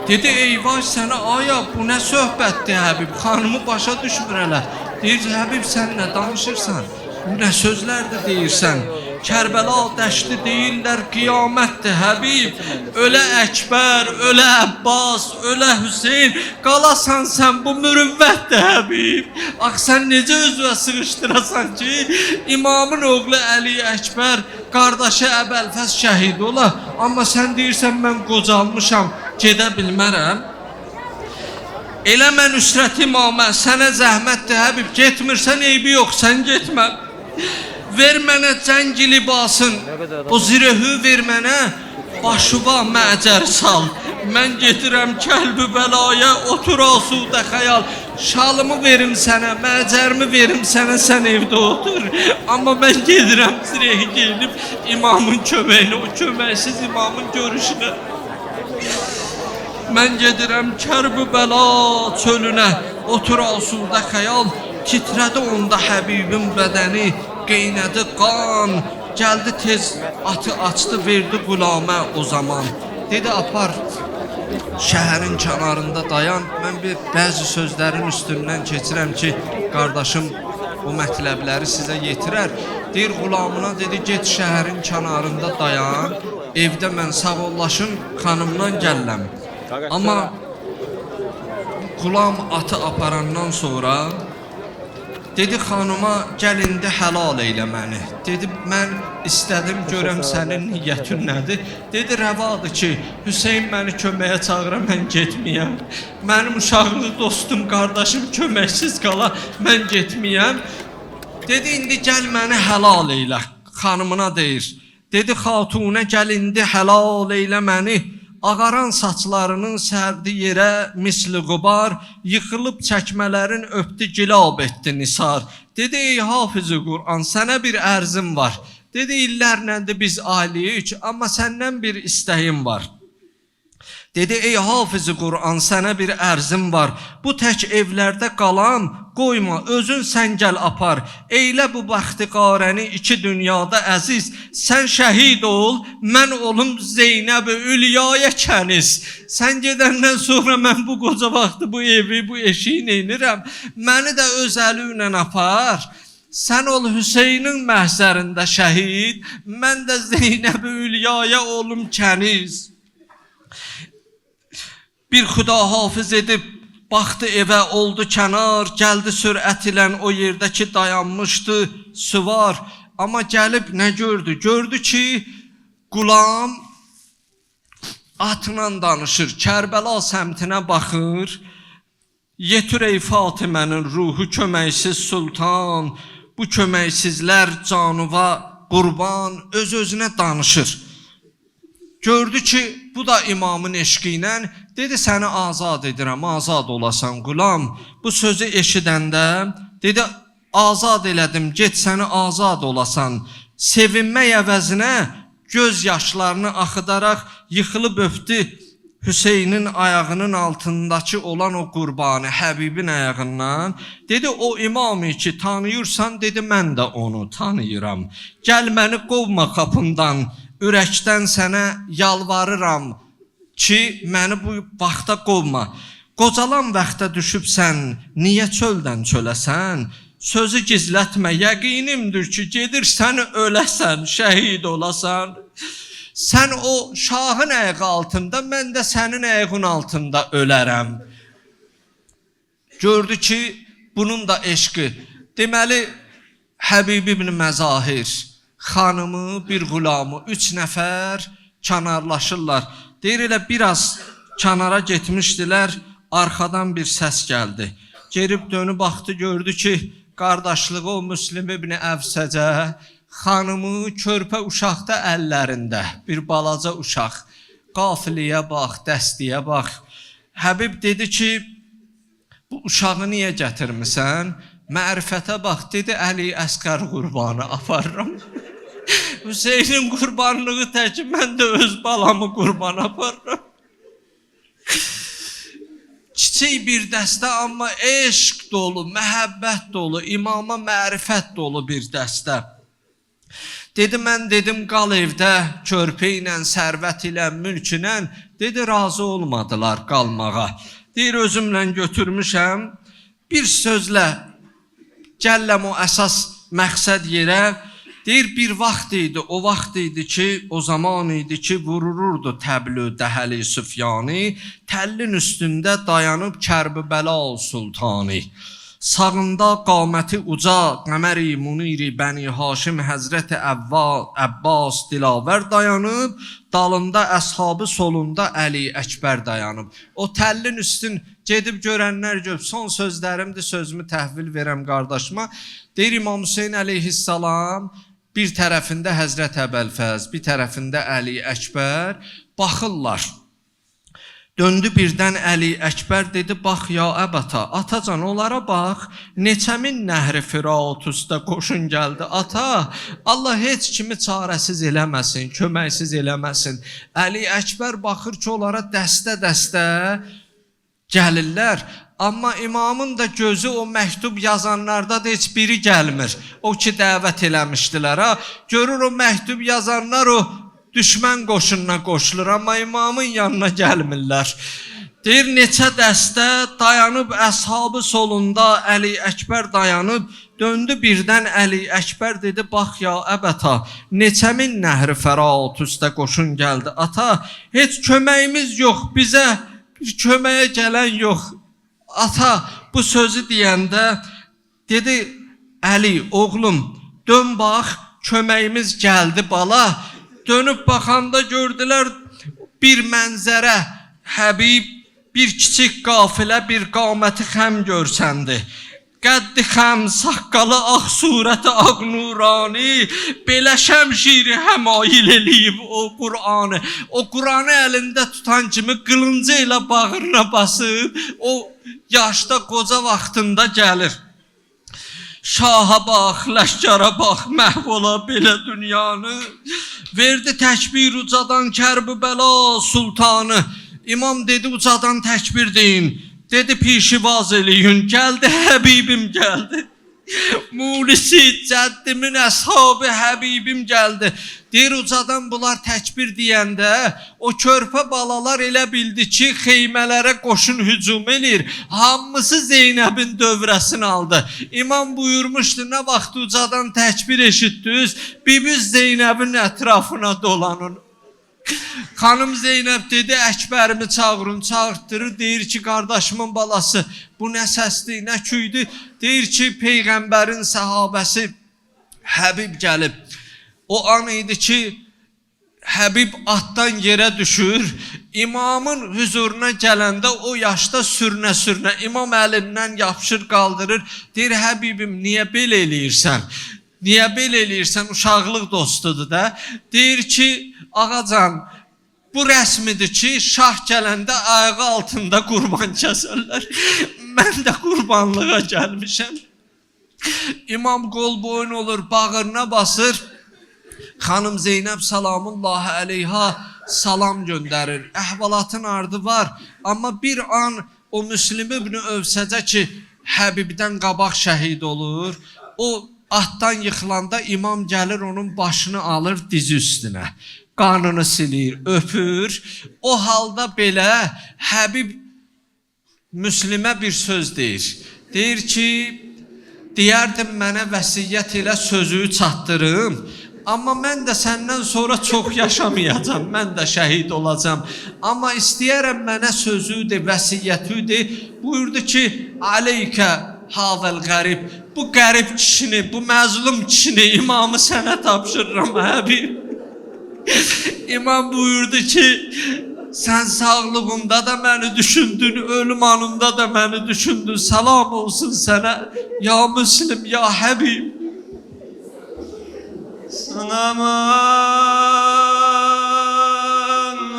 Dedi, eyvah sənə aya, bu nə söhbətdir Həbib, xanımı başa düşmür elə. Deyir, Həbib sən nə danışırsan, bu nə sözlərdir deyirsən. Kərbəla dəşti deyirlər, qiyamətdir Həbib. Ölə Əkbər, ölə Əbbas, ölə Hüseyn, qalasan sən bu mürüvvətdir Həbib. Ax sən necə özünə sığışdırasan ki, imamın oğlu Əli Əkbər, qardaşı Əbəlfəz şəhid ola, amma sən deyirsən mən qocalmışam, gedə bilmərəm. Elə mən Nüsrət imamə, sənə zəhmətdir Həbib, getmirsən eybi yox, sən getmə. Ver mənə cəng libasın, o zirehü ver mənə, başıva məcər sal. Mən gedirəm Kəlb-i Bəlaya, otur asudə xəyal. Şalımı verim sənə, məcərimi verim sənə, sən evdə otur. Amma mən gedirəm zirehi geyinib imamın köməyinə, o köməksiz imamın görüşünə. Mən gedirəm Kərb-i Bəla çölünə, otur asudə xəyal. Titrədi onda Həbibin bədəni, qeynədi qan, gəldi tez atı açdı, verdi qulamə o zaman. Dedi, apar, şəhərin kənarında dayan, mən bir bəzi sözlərin üstündən keçirəm ki, qardaşım bu mətləbləri sizə yetirər. Deyir, qulamına dedi, get şəhərin kənarında dayan, evdə mən sağollaşın xanımdan gəlirəm. Amma Qulam atı aparandan sonra dedi xanıma gəl indi həlal eylə məni. Dedi mən istədim görəm sənin niyyətin nədir. Dedi rəvadır ki Hüseyn məni köməyə çağıra mən getməyəm. Mənim uşaqlıq dostum qardaşım köməksiz qala mən getməyəm. Dedi indi gəl məni həlal eylə xanımına deyir. Dedi xatunə gəl indi həlal eylə məni. Ağaran saçlarının sərdi yerə misli qubar, yıxılıb çəkmələrin öpdü gilab etdi nisar. Dedi ey hafizı Qur'an sənə bir ərzim var. Dedi illərləndir biz ailəyik amma səndən bir istəyim var. Dedi ey hafizı Qur'an sənə bir ərzim var. Bu tək evlərdə qalan qoyma özün sən gəl apar. Eylə bu bəxtiqarəni iki dünyada əziz. Sən şəhid ol, mən olum Zeynəb-i Ülyaya kəniz. Sən gedəndən sonra mən bu qoca vaxtı bu evi, bu eşiyi neynirəm. Məni də öz əli ilə apar. Sən ol Hüseynin məhzərində şəhid. Mən də Zeynəb-i Ülyaya olum kəniz. Bir xuda hafiz edib baxdı evə oldu kənar, gəldi sürət ilə o yerdəki dayanmışdı süvar. Amma gəlib nə gördü? Gördü ki Qulam atla danışır, Kərbəla səmtinə baxır. Yetir ey Fatimənin ruhu köməksiz sultan, bu köməksizlər canuva qurban öz-özünə danışır. Gördü ki bu da imamın eşqi ilə dedi səni azad edirəm, azad olasan Qulam. Bu sözü eşidəndə dedi azad elədim, get səni azad olasan. Sevinmək əvəzinə göz yaşlarını axıdaraq yıxılıb öpdü Hüseynin ayağının altındakı olan o qurbanı Həbibin ayağından. Dedi o imamı ki tanıyırsan, dedi mən də onu tanıyıram. Gəl məni qovma qapımdan, ürəkdən sənə yalvarıram ki məni bu vaxta qovma. Qocalan vaxta düşübsən, niyə çöldən çöləsən? Sözü gizlətmə, yəqinimdir ki gedirsən öləsən, şəhid olasan. Sən o şahın ayağı altında, mən də sənin ayağın altında ölərəm. Gördü ki bunun da eşqi. Deməli Həbib ibn Məzahir xanımı, bir qulamı, 3 nəfər kənarlaşırlar. Deyir elə biraz kənara getmişdilər, arxadan bir səs gəldi. Gerib dönüb baxdı, gördü ki qardaşlığı o Müslim ibn Əvsəcə, xanımı körpə uşaqda əllərində, bir balaca uşaq. Qafiliyə bax, dəstiyə bax. Həbib dedi ki bu uşağı niyə gətirmisən? Mərifətə bax, dedi Əli Əsqər qurbanı aparıram. Hüseynin qurbanlığı təki mən də öz balamı qurban aparıram. Kiçik bir dəstə amma eşq dolu, məhəbbət dolu, imama mərifət dolu bir dəstə. Dedi mən dedim qal evdə körpə ilə, sərvət ilə, mülk ilə. Dedi razı olmadılar qalmağa. Deyir özümlə götürmüşəm. Bir sözlə gəlləm o əsas məqsəd yerə. Deyir bir vaxt idi, o vaxt idi ki, o zaman idi ki vurururdu təblü dəhəli Süfyani. Təllin üstündə dayanıb Kərbəla sultanı. Sağında qaməti uca Qəmər-i Muniri Bəni Haşim Həzrəti Əbbas Dilavər dayanıb, dalında əshabı solunda Əli Əkbər dayanıb. O təllin üstün gedib görənlər görüb, son sözlərimdir, sözümü təhvil verəm qardaşıma. Deyir İmam Hüseyin əleyhissalam, bir tərəfində Həzrət Əbəlfəz, bir tərəfində Əli Əkbər baxırlar. Döndü birdən Əli Əkbər dedi, bax ya əbata, atacan onlara bax, neçə min nəhri Firat üstə qoşun gəldi. Ata, Allah heç kimi çarəsiz eləməsin, köməksiz eləməsin. Əli Əkbər baxır ki, onlara dəstə-dəstə gəlirlər. Amma imamın da gözü o məktub yazanlarda da heç biri gəlmir. O ki dəvət eləmişdilər. Ha? Görür o məktub yazanlar o düşmən qoşununa qoşulur, amma imamın yanına gəlmirlər. Deyir neçə dəstə dayanıb əshabı solunda, Əli Əkbər dayanıb, döndü birdən Əli Əkbər dedi, bax ya əbəta, neçə min nəhri fəraat üstə qoşun gəldi ata, heç köməyimiz yox, bizə bir köməyə gələn yox. Ata bu sözü deyəndə dedi, Əli oğlum dön bax, köməyimiz gəldi bala. Dönüb baxanda gördülər bir mənzərə, Həbib bir kiçik qafilə, bir qaməti xəm görsəndi. Qəddi xəm, saqqalı ağ, surəti ağ nurani, belə şəmşiri həmail eləyib o Qur'anı. O Qur'anı əlində tutan kimi qılıncı ilə bağrına basıb, o yaşda qoca vaxtında gəlir. Şaha bax, ləşkara bax, məhv ola belə dünyanı. Verdi təkbir ucadan Kərbəla sultanı. İmam dedi ucadan təkbir deyin. Dedi pişivaz eləyin. Gəldi Həbibim gəldi. Mulisi cəddimin əshabı Həbibim gəldi. Deyir ucadan bunlar təkbir deyəndə o körpə balalar elə bildi ki xeymələrə qoşun hücum edir. Hamısı Zeynəbin dövrəsini aldı. İmam buyurmuşdu nə vaxt ucadan təkbir eşitdiniz, bibiz Zeynəbin ətrafına dolanın. Xanım Zeynəb dedi Əkbərimi çağırın, çağırtdırır, deyir ki qardaşımın balası bu nə səsdir, nə küydür, deyir ki Peyğəmbərin səhabəsi Həbib gəlib. O an idi ki Həbib atdan yerə düşür, imamın huzuruna gələndə o yaşda sürünə-sürünə imam əlindən yapışır qaldırır, deyir Həbibim niyə belə eləyirsən? Niyə belə eləyirsən? Uşaqlıq dostudur da. Deyir ki, ağacan, bu rəsmidir ki, şah gələndə ayağı altında qurban kəsərlər. Mən də qurbanlığa gəlmişəm. İmam qol boyun olur, bağırına basır. Xanım Zeynəb salamullahi əleyha salam göndərir. Əhvalatın ardı var. Amma bir an o Müslim ibn Övsəcə ki, Həbibdən qabaq şəhid olur. O atdan yıxılanda imam gəlir onun başını alır dizi üstünə. Qanını silir, öpür. O halda belə Həbib Müslimə bir söz deyir. Deyir ki, deyərdim mənə vəsiyyət elə sözü çatdırım. Amma mən də səndən sonra çox yaşamayacam, mən də şəhid olacam. Amma istəyərəm mənə sözüdür, vəsiyyətüdür. Buyurdu ki, aleykə havel qərib. Bu qərib kişini, bu məzlum kişini imamı sənə tapşırıram Həbib. İmam buyurdu ki, sən sağlığında da məni düşündün, ölüm anında da məni düşündün. Salam olsun sənə, ya Müslim, ya Həbib. Sana mən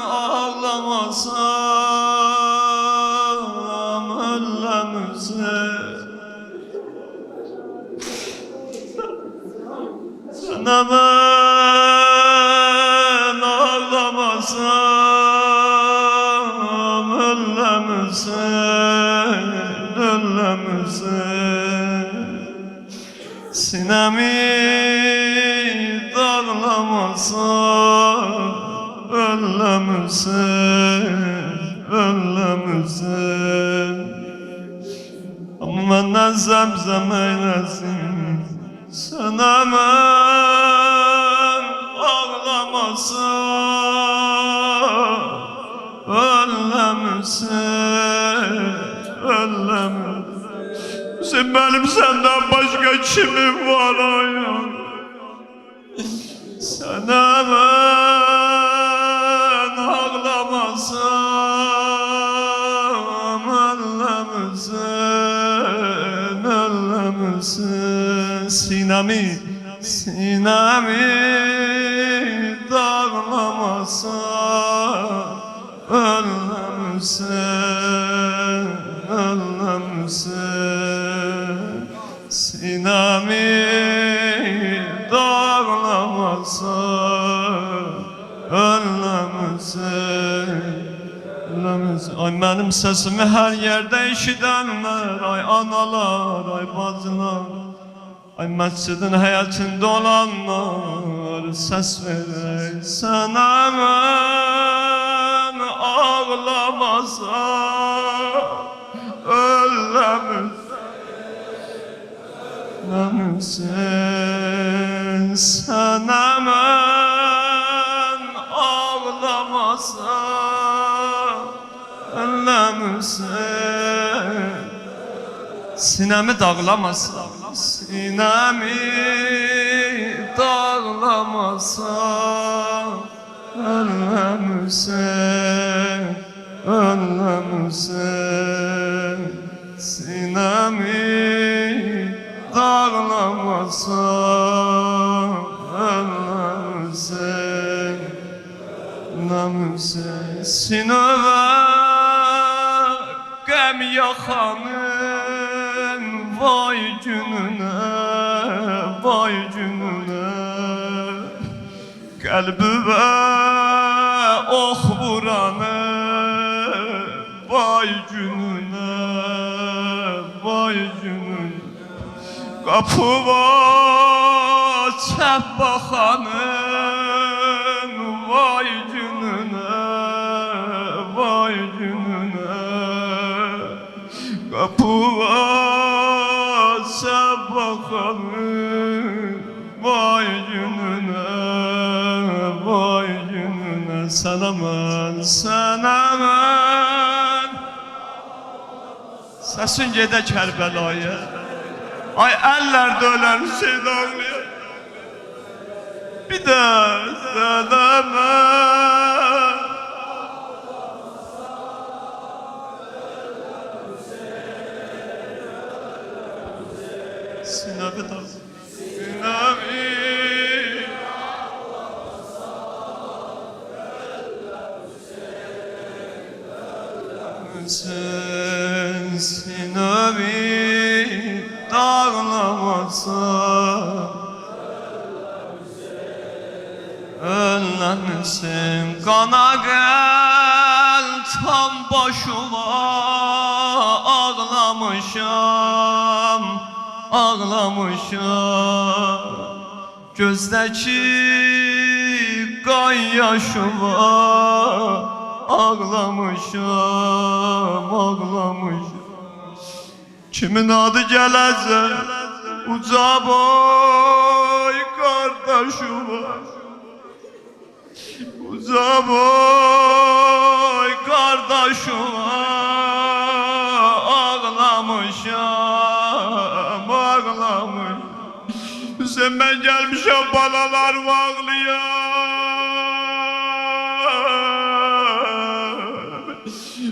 ağlamasam ölləmsən. Sana mən ağlamasam ölləmsən, ölləmsən. Sinəmi dağlamasam ölləmsən, ölləmsən. Amma məndən zəmzəm eyləsin. Sənə mən ağlamasam ölləmsən, ölləmsən. Sen benim senden başka kimim var ayağım? Sənə mən ağlamasam ölləmsən, ölləmsən. Sinəmi dağlamasam ölləmsən, ölləmsən. Sinəmi dağlamasam ölləmsən, ölləmsən. Ay mənim səsimi hər yerdə eşidənlər, ay analar, ay bacılar, ay məscidin həyətində olanlar, səs verək. Sənə mən ağlamasam ağlamasa ölləmsən sən əmən ağlamasa ölləmsən sinəmi dağlamasa sinəmi dağlamasa ölləmsən ölləmsən sinəmi dağlamasa ölləmsən ölləmsən sinəvə qəm yaxanın vay gününə vay gününə qəlbimə ox vuranı vay gününə vay gününə qapıma çəp baxanın vay gününə vay gününə qapıma çəp baxanın vay gününə vay gününə sən əmən səsin gedə Kərbəlaya ay əllərdə ölən Hüseyin ağlayır bir də sən əmən sinəvi dağ sinəvi sen sinəvi dağlamasa ölləmsən qana gəl tam başıma ağlamışam ağlamışam gözdəki qan yaşıma ağlamışam ağlamışam kimin adı gələcək uca boy qardaşıma uca boy qardaşıma ağlamışam ağlamışam Hüseyin mən gəlmişəm balalar ağlayam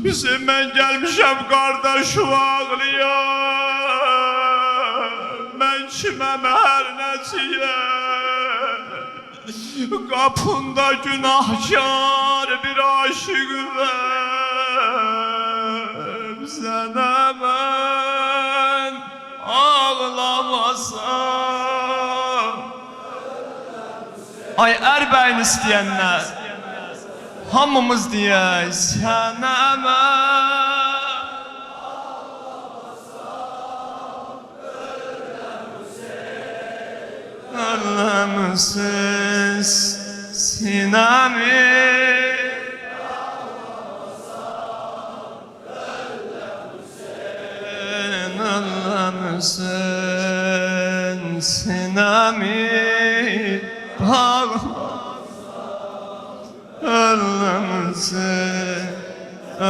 Hüseyin mən gəlmişəm qardaşım ağlayam mən kiməm hər nəciyəm qapında günahkar bir aşıqım sənə mən ağlamasam ay ərbəyin istəyənlər hamımız deyək sənə mən ölləmsən sinəmi ölləmsən sinəmi ölləmsən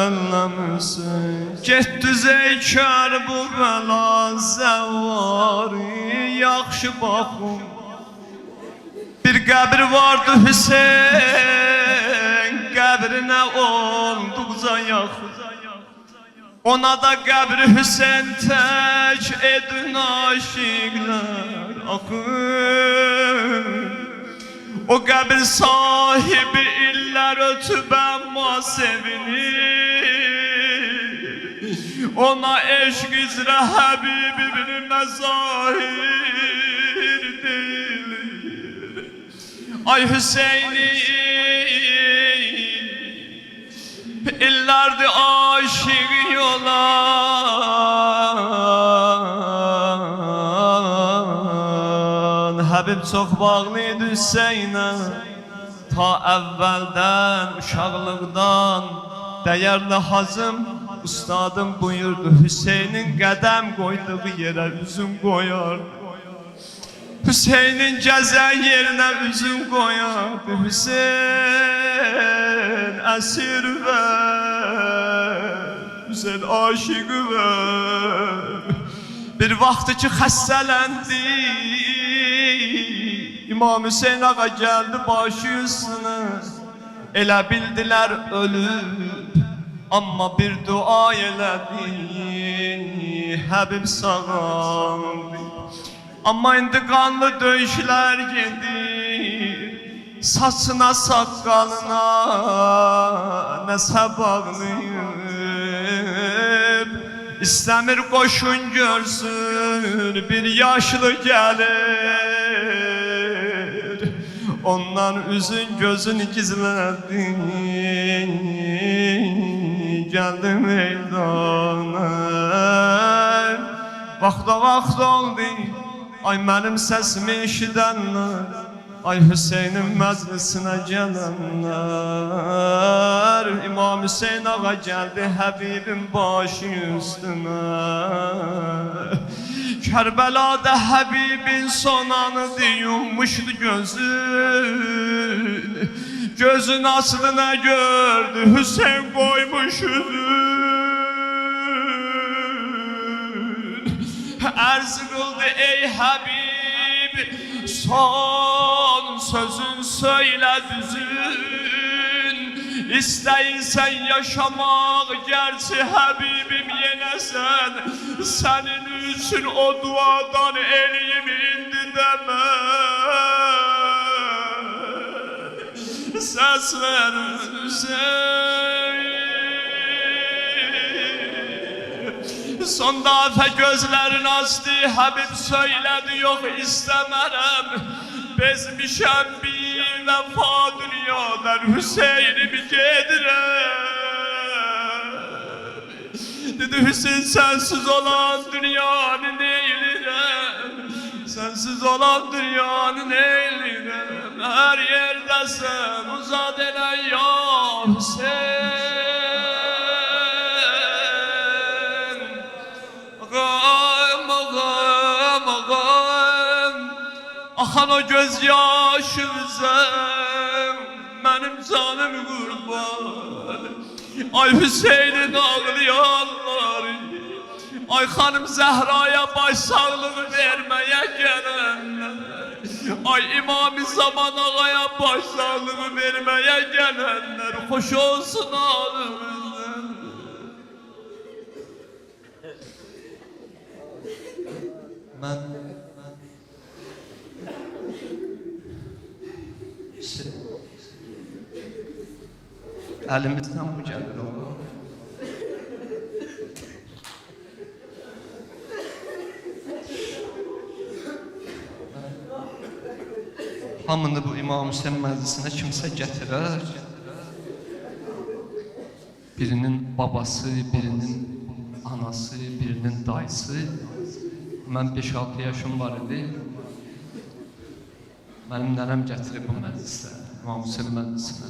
ölləmsən getdi zeykar bu bəla zəvari yaxşı baxın bir qəbir vardı Hüseyin qəbrinə olduqca yaxın ona da qəbri Hüseyin tək edin aşiqlər axın o qəbir sahibi illər ötüb əmma sevinir ona eşq izrə Həbibi bir məzahir deyilir ay Hüseyni illərdir aşiq olan Həbib çox bağlıydı Hüseynə ta əvvəldən uşaqlıqdan Değerli hazım, ustadım buyurdu, Hüseyin'in qədəm koyduğu yere üzüm koyar. Hüseyin'in cəzə yerinə üzüm koyardı. Hüseyin əsir və Hüseyin aşıqı və bir vaxtı ki xəstələndi, İmam Hüseyin ağa geldi başı üstüne. Elə bildilər ölüb, amma bir dua elədi, Həbib sağaldı. Amma indi qanlı döyüşlər gedir, saçına saqqalına nəsə bağlayıb. İstəmir qoşun görsün, bir yaşlı gəlir, ondan üzün gözün gizlədi. Gəldi meydana, vaxt oldu, ay mənim səsimi eşidənlər, ay Hüseynin məclisinə gələnlər. İmam Hüseyin ağa gəldi Həbibin başı üstünə. Kərbəlada Həbibin son anı yummuşdu gözün, gözün aslına gördü Hüseyin koymuş üzün. Ərz qıldı ey Həbib, son sözün söylə düzün. İstəyirsən yaşamaq, gerçi Həbibim yenəsən, sənin üçün o duadan eləyim indi demə. Səslər Hüseyin, son dəfə gözlərin açdı, Həbib söylədi yox istəmərəm. Bezmişəm bir vəfa dünyadan, Hüseyin'im gedirəm. Dedi Hüseyin sensiz olan dünyanı neylirəm, sensiz olan dünyanı neylirəm. Her yerdəsən uzad elə ya Hüseyin. Axan o göz yaşımızım, benim canım kurban. Ay Hüseyin'in ağlayanları, ay hanım Zehra'ya baş sağlığı vermeye gelenler, ay İmam-ı Zaman ağaya baş sağlığı vermeye gelenler, hoş olsun ağlımızdan. Ben elimizden bu gelir oğlum. Hamını bu İmam Hüseyin məclisinə kimsə gətirər. Birinin babası, birinin anası, birinin dayısı. Mən 5-6 yaşım var idi. Mənim nənəm gətirib bu məclisə, İmam Hüseyin məclisinə.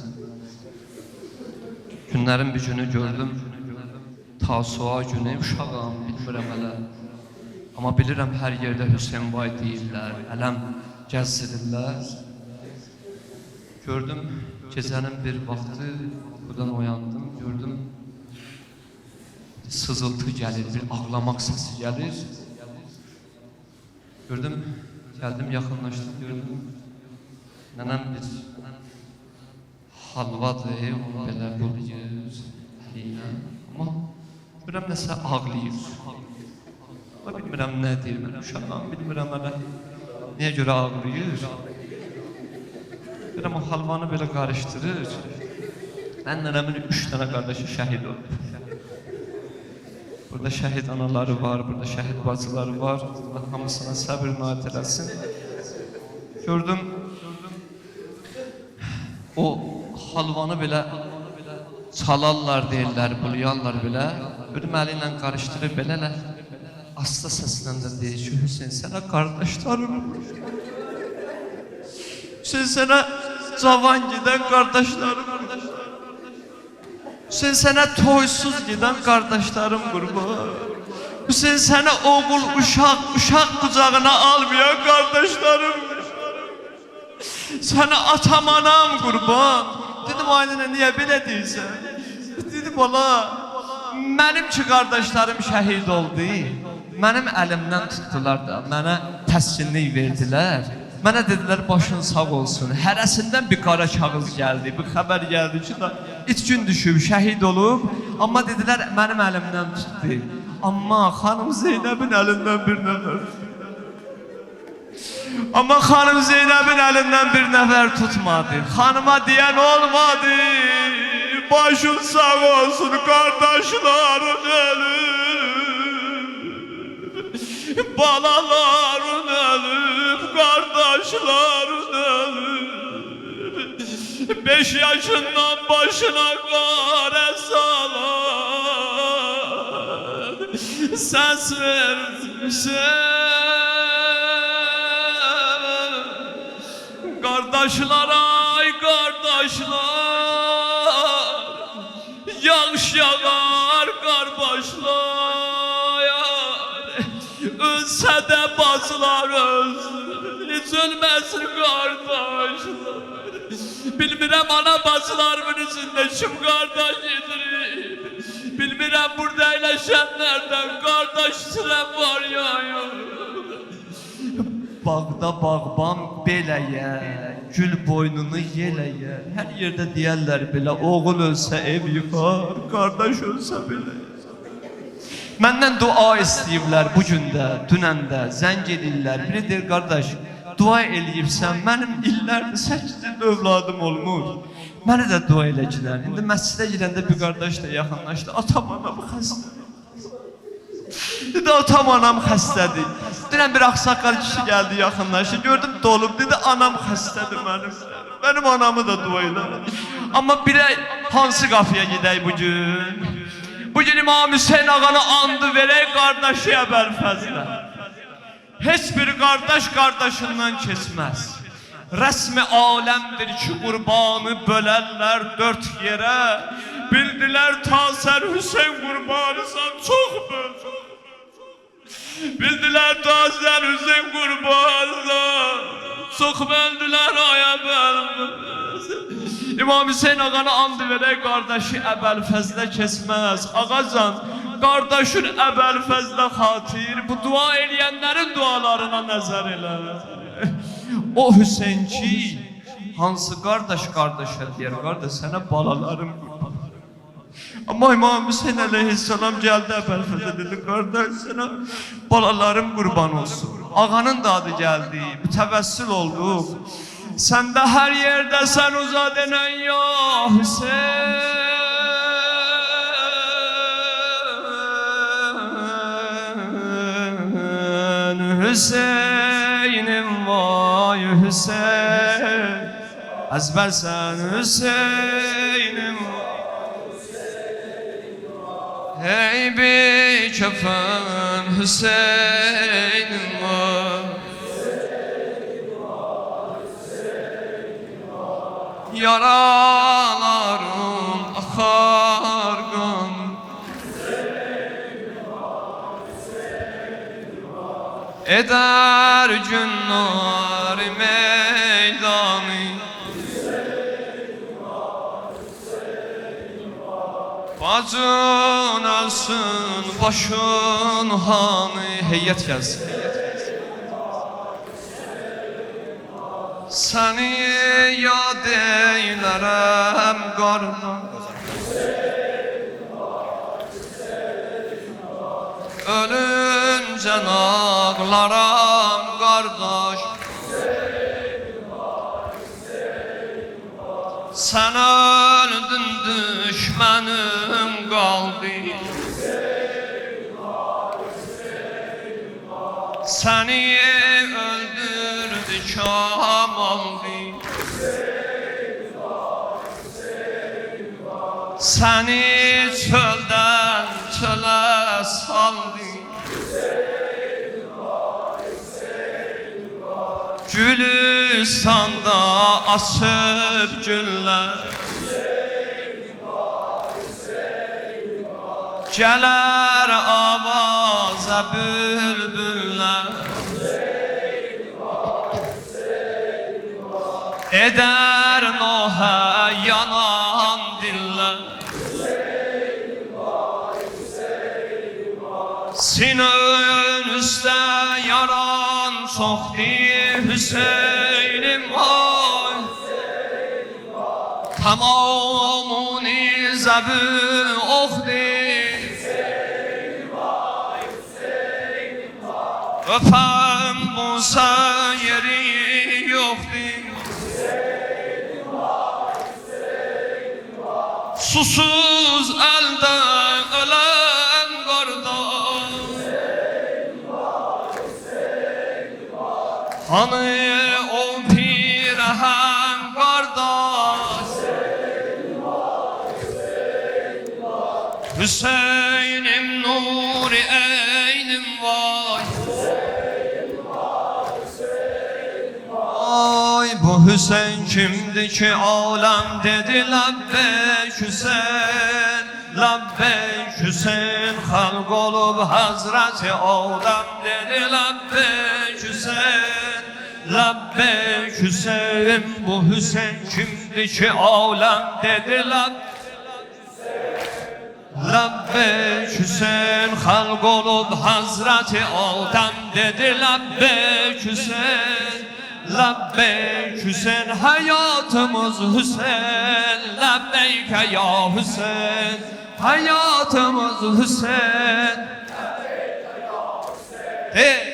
Günlərin bir günü gördüm, Tasua günü, uşağım, bilmirəm hələ. Amma bilirəm hər yerdə Hüseyin Vay deyirlər, ələm gəzdirirlər. Gördüm, gecənin bir vaxtı buradan oyandım, gördüm, sızıltı gəlir, bir ağlamaq səsi gəlir. Gördüm, gəldim, yaxınlaşdım, gördüm. Nənəm bir halvadır, onu belə buluyur, amma görəm nəsə ağlayır. Bilmirəm nə deyir, mən uşağım, bilmirəm hələ niyə görə ağlayır. Görəm o halvanı belə qarışdırır. Mən nənəmin 3 dənə qardaşı şəhid oldu. Burada şəhid anaları var, burada şəhid bacıları var. Allah hamısına səbir nail eləsin. Gördüm, o halvanı belə çalarlar deyirlər, buluyarlar belə. Gördüm əli ilə qarışdırır belələr. Asla səslən də deyir ki, Hüseyin sənə qardaşlarım var. Hüseyin sənə cavan gedən qardaşlarım var. Hüseyin sənə toysuz gedən qardaşlarım qurban. Hüseyin sənə oğul, uşaq qucağına almayan qardaşlarım. Sənə atam, anam qurban. Dedim, ailenə niyə belə deyirsən? Dedim, ola, mənim ki qardaşlarım şəhid oldu. Mənim əlimdən tutdular da, mənə təskinlik verdilər. Mənə dedilər, başın sağ olsun. Hərəsindən bir qara kağız gəldi, bir xəbər gəldi ki, itkin düşüb, şəhid olub. Amma dedilər, mənim əlimdən tutdu. Amma xanım Zeynəbin əlindən bir nəfər tutdu. Amma xanım Zeynəbin əlindən bir nəfər tutmadı. Xanıma deyən olmadı. Başın sağ olsun, qardaşların ölüb. Balaların ölüb, qardaşların ölüb. 5 yaşından başına qara salan. Səs vermişsən. Qardaşlar, ay qardaşlar, yağış yağar qar başlar. Ölsə də bacılar ölsün, heç ölməsin qardaşlar. Bilmirəm ana bacılarımın içində kim qardaş yedirir. Bilmirəm burada əyləşənlərdən qardaş içilən var ya yox. Bağda bağban beləyə, gül boynunu yeləyə. Hər yerdə deyərlər belə, oğul ölsə ev yıxar, qardaş ölsə belə. Məndən dua istəyiblər bu gündə, dünəndə, zəng edirlər. Biri deyir, qardaş, dua eləyibsən, mənim illərdir 8 il övladım olmur. Məni də dua eləkilər. İndi məscidə girəndə bir qardaş da yaxınlaşdı. Atam, anam xəstə. Dedi, atam, anam xəstədir. Dünən bir ağsaqqal kişi gəldi, yaxınlaşdı. Gördüm dolub, dedi, anam xəstədir mənim. Mənim anamı da dua elə. Amma birə hansı qapıya gedək bugün? Bugün İmam Hüseyin ağanı andı verək qardaşı Əbəlfəzlə. Heç bir qardaş qardaşından keçməz. Rəsmi aləmdir ki, qurbanı bölərlər 4 yerə. Bildilər ta sən Hüseyin qurbanısan, çox böl. Bildilər ta sən Hüseyin qurbanısan, çox böldülər aya bölməz. İmam Hüseyin ağanı andı verək qardaşı Əbəlfəzlə keçməz. Ağacan, qardaşın Əbəlfəzlə xatir, bu dua eləyənlərin dualarına nəzər elə. O Hüseyin ki, hansı qardaş qardaşa deyər, qardaş sənə balalarım qurban. Amma İmam Hüseyin əleyhissalam gəldi Əbəlfəzə dedi, qardaş sənə balalarım qurban olsun. Ağanın da adı gəldi, mütəvəssil olduq. Sən də hər yerdə sən uza denən ya Hüseyin, Hüseynim vay Hüseyin, əzbər sən Hüseynim vay, hey bir kəfən Hüseynim vay. Yaralarım akar qan. Eder günler meydanı. Bacın ölsün başın hanı. Heyyət gəlsin. Səni yad eylərəm qardaş. Ölüncə ağlaram qardaş. Sən öldün düşmənim qaldı. Səni öldürdü kam oldu. Səni çöldən çölə saldı. Gülüstanda açıb güllər. Gələr avaza bülbüllər Eder nohə yanan dillər Sinön üstə yaran çoxdur Hüseynim ay Tamamuni zəbü oxdur Öpəm Musa yeri yoxdur Susuz əldə ölən qardaş Hani o pirəhən qardaş Hüseynim nuri eynim vay Ay bu Hüseyin kimdi ki aləm dedi Ləbbeyk Hüseyin Ləbbeyk Hüseyin Xalq olub Hazreti Adəm dedi Ləbbeyk Hüseyin Ləbbeyk Hüseyin Bu Hüseyin kimdi ki aləm dedi Ləbbeyk Hüseyin Xalq olub Hazreti Adəm dedi Ləbbeyk Hüseyin Ləbbeyk Hüseyin Həyatımız Hüseyin Ləbbeyk ya Hüseyin Həyatımız Hüseyin Ləbbeyk ya Hüseyin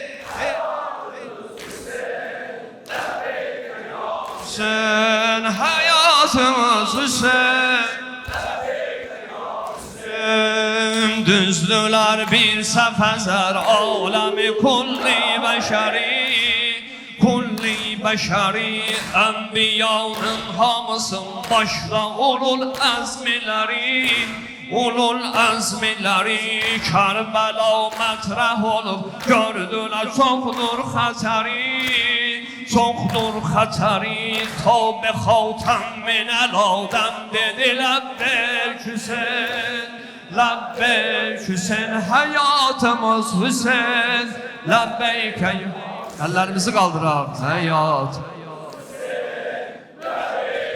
Hüseyin Həyatımız Hüseyin Düzdülər bir səfəzər Aləmi kulli bəşəri Kulli bəşəri Ənbiyanın hamısın Başda ulul əzmiləri Ulul əzmiləri Kərbəla mətrəh olub Gördülər çoxdur xətəri Çoxdur xətəri Tavbə xatəm minəl Adəm dedi Ləbbeyk Hüseyin Ləbbeyk Hüseyin Həyatımız Hüseyin Ləbbeyk Əllərimizi qaldıraq Həyat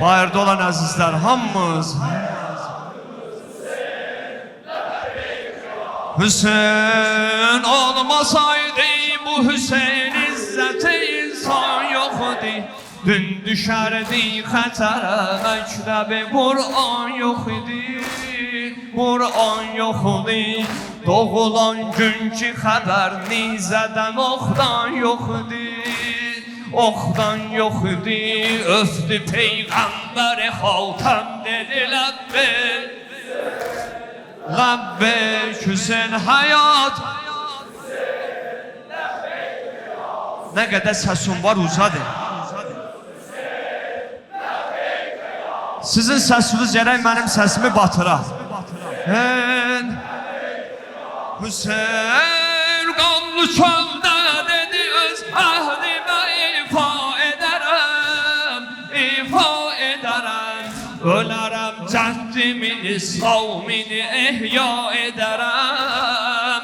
Bayırda olan əzizlər hamımız Hüseyin olmasaydı bu Hüseyin izzəti insan yoxdur Dün düşərdi xətərə məktəbi Qur'an yox idi Qur'an yox idi Doğulan günkü xəbər nizədən oxdan yox idi Oxdan yox idi Öfdü Peyğəmbəri xatəm dedi Ləbbeyk Ləbbeyk Hüseyin həyat Nə qədər səsun var uzadır Sizin səsiniz gərək mənim səsimi batıra Hüseyin qanlı çöldə dedi öz əhdimə ifa edərəm Ölərəm cəddimi İslamini ehya edərəm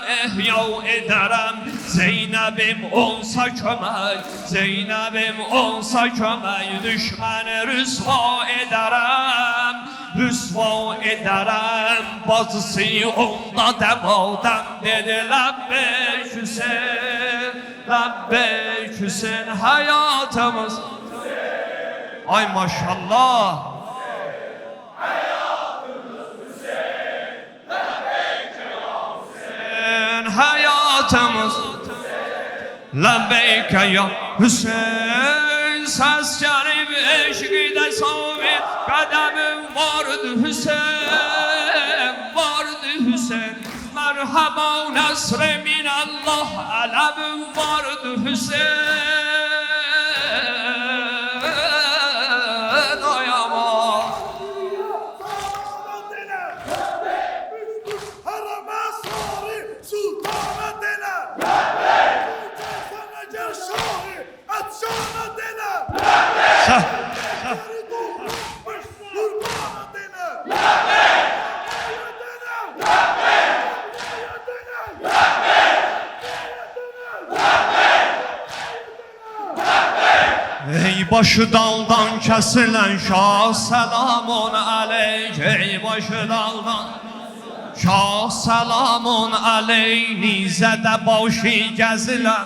Zeynəbim olsa kömək Zeynəbim olsa kömək Düşməni rüsva edərəm Bacısı onda dəmadəm dedi Ləbbeyk Hüseyin Ləbbeyk Hüseyin həyatımız Ay maşallah Həyatımız Ləbbeyk ya Hüseyin Səs gəlib eşqidə sabit Qədəmim vardı Hüseyin Vardı Hüseyin Mərhəbə nəsr minəllah Ələbim vardı Hüseyin Ayama Ey başı daldan kesilen şah selamun aleyk. Ey başı daldan şah selamun aleyk. Nizədə başı gəzilən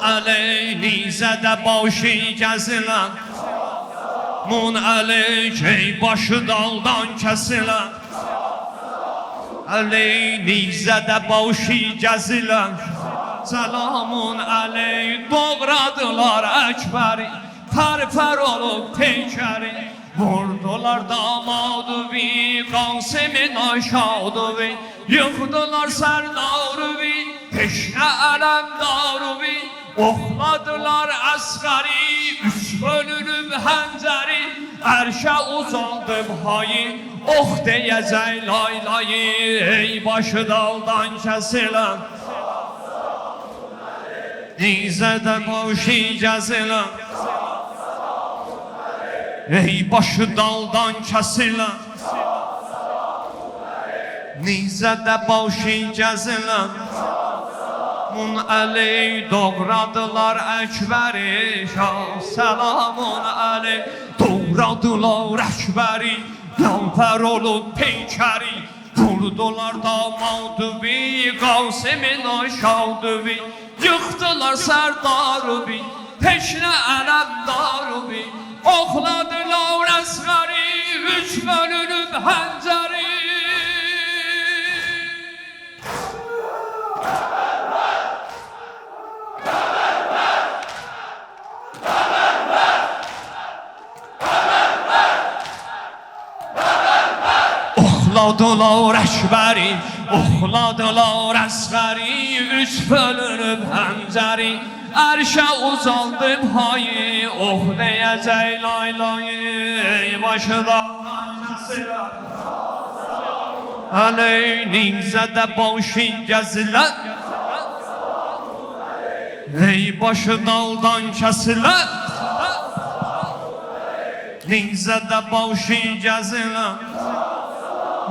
aleyk. Nizədə başı gəzilən mun aleyk. Ey başı daldan kesilen aleyk. Nizədə başı gəzilən selamun aleyk. Doğradılar Əkbəri, pər olub peykəri. Vurdular damaduvi, Qasimin aşaduvi. Yıxdılar Sərdaruvi, peşnə ələmdaruvi. Oxladılar əsqəri, üç bölünüb həncəri. Ərşə uzandım hayı, ox deyəcək laylayı. Ey başı daldan kəsilən nizədə başı gəzilən. Ey başı daldan kəsilən nizədə başı gəzilən mun aleyk. Doğradılar Əkbəri, şah selamun aleyk. Doğradılar Əkbəri, yalpər olub peykəri. Vurdular damaduvi, Qasimin aşaduvi. Yıxdılar Sərdaruvi, peşnə ələmdaruvi. Oxladılar əsqəri, üç bölünüb həncəri. Oxladılar Əkbəri, oxladılar əsqəri. Üç bölünüb həncəri. Ərşə uzandım hayı, ox deyəcək laylayı. Ey başı daldan kəsilən aleyk. Nizədə başı gəzilən ey başı daldan kəsilən nizədə başı gəzilən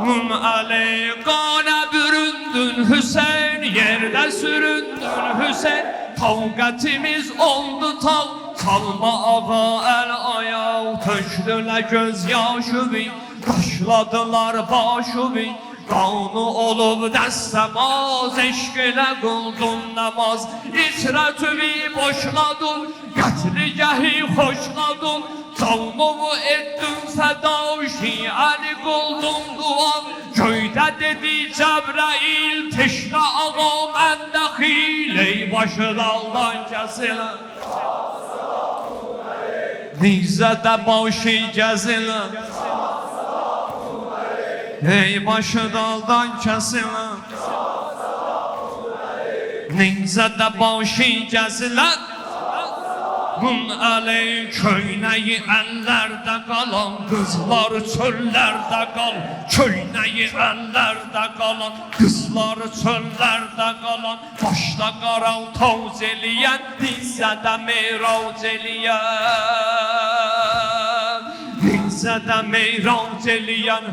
mun aleyk. Qanə büründün Hüseyn, yerdə süründün Hüseyn. Tavqətimiz oldu tav, salma ağa əl ayav. Tökdülər göz yaşıvi, qaşladılar başıvi. Qanı olub dəstəmaz, eşq ilə qıldın namaz. İçrətüvi boşladın, qətligəhi xoşladın. Canımı etdin fəda, şiəni qıldın duan. Göydə dedi Cəbrəil, teşnə ağa məndə xil. Ey başı daldan kəsilən nizədə başı gəzilən ey başı daldan kəsilən nizədə başı gəzilən mun aleyk. Köynəyi əllərdə qalan qızlar çöllərdə qal. Köynəyi əllərdə qalan qızlar çöllərdə qalan. Başda qaral tavz eləyən, dizədə meyrac eləyən. Dizədə meyrac eləyən.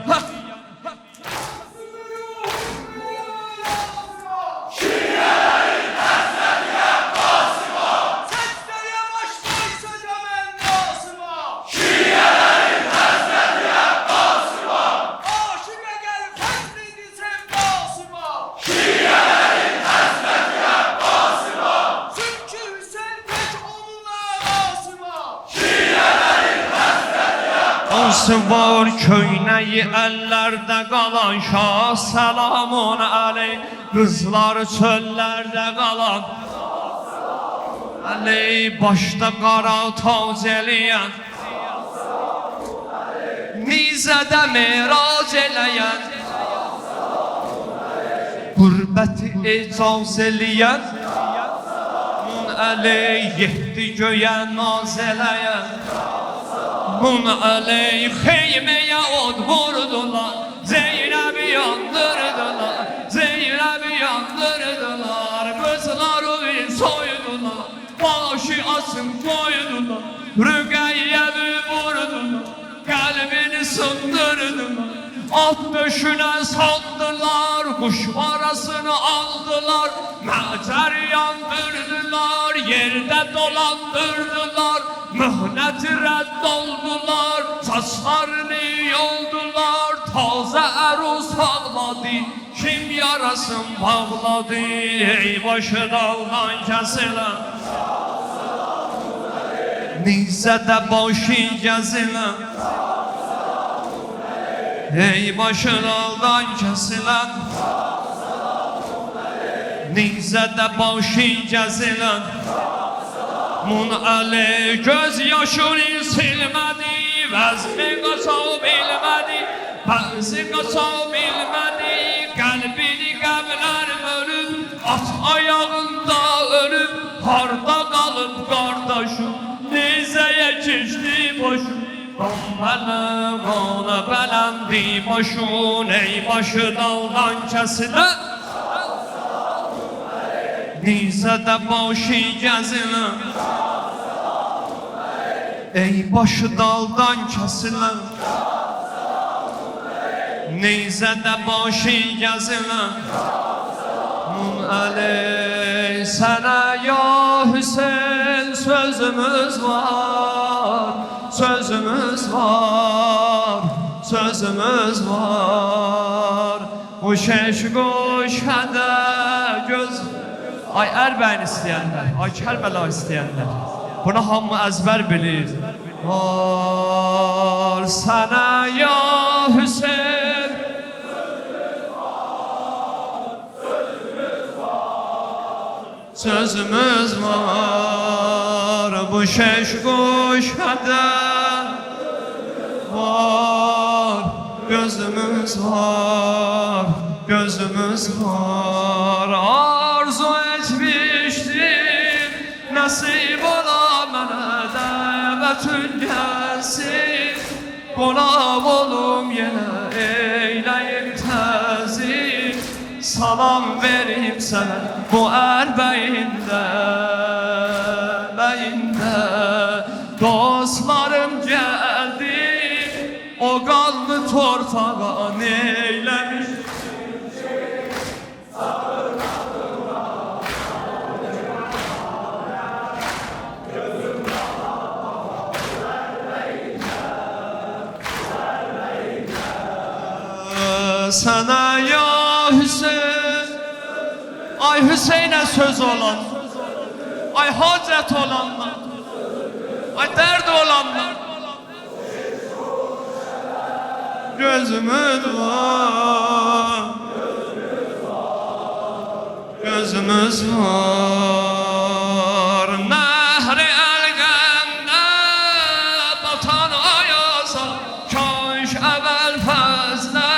Var köynəyi əllərdə qalan şah selamun aleyk. Qızlar çöllərdə qalan aleyk. Başda qara tac eləyən nizədə meyrac eləyən qürbəti ecaz eləyən mun aleyk. Yetdi göyə naz eləyən mun aleyk. Xeyməyə od vurdular, Zeynəbi yandırdılar, Zeynəbi yandırdılar. Qızları soydular, başı asım koydular. Rüqəyyəvi vurdular, qəlbini sındırdılar. At döşüne saldılar, kuş arasını aldılar. Məhcər yandırdılar, yerde dolandırdılar. Mühneti rədd oldular, saçlarını yoldular. Taze əruz ağladı, kim yarasın bağladı. Ey başı daldan kesilen, nizədə başı gəzilən. Ey başı daldan kesilen, nizədə başı gəzilən. Munəli göz yaşını silmədi, vəzmi qaça bilmədi, bəzi qaça bilmədi. Qəlbini qəblər bölüb, at ayağında ölüb. Harda qalıb qardaşım, nizəyə keçdi boşum. Qana bələndi başun, ey başı daldan kəsilən. Nizədə başı gəzilən. Ey başı daldan kəsilən. Nizədə başı gəzilən. Munəli sənə ya Hüseyin sözümüz var, sözümüz var, sözümüz var. Bu şeşkuş hədə göz. Ay Ərbəyin istəyənlər, ay Kərbəla istəyənlər, bunu hamı əzbər bilir. Var sənə ya Hüseyin, sözümüz var. Bu şeşkuş hədə var, gözümüz var, gözümüz var. Arzu etmiştim, nasip ola mənə dəvətün gəlsin. Qonaq olum yenə eyləyim təzim. Salam verib sənə bu Ərbəyində, bəyində. Dostlarım gəldi, o qanlı torpağa neyləmiş. Sana ya Hüseyin, ay Hüseyin'e söz olan, ay hacet olanlar, ay dert olanlar. Gözümüz var, gözümüz var. Nehri elgende batan ayaza, kaş evvel fezle.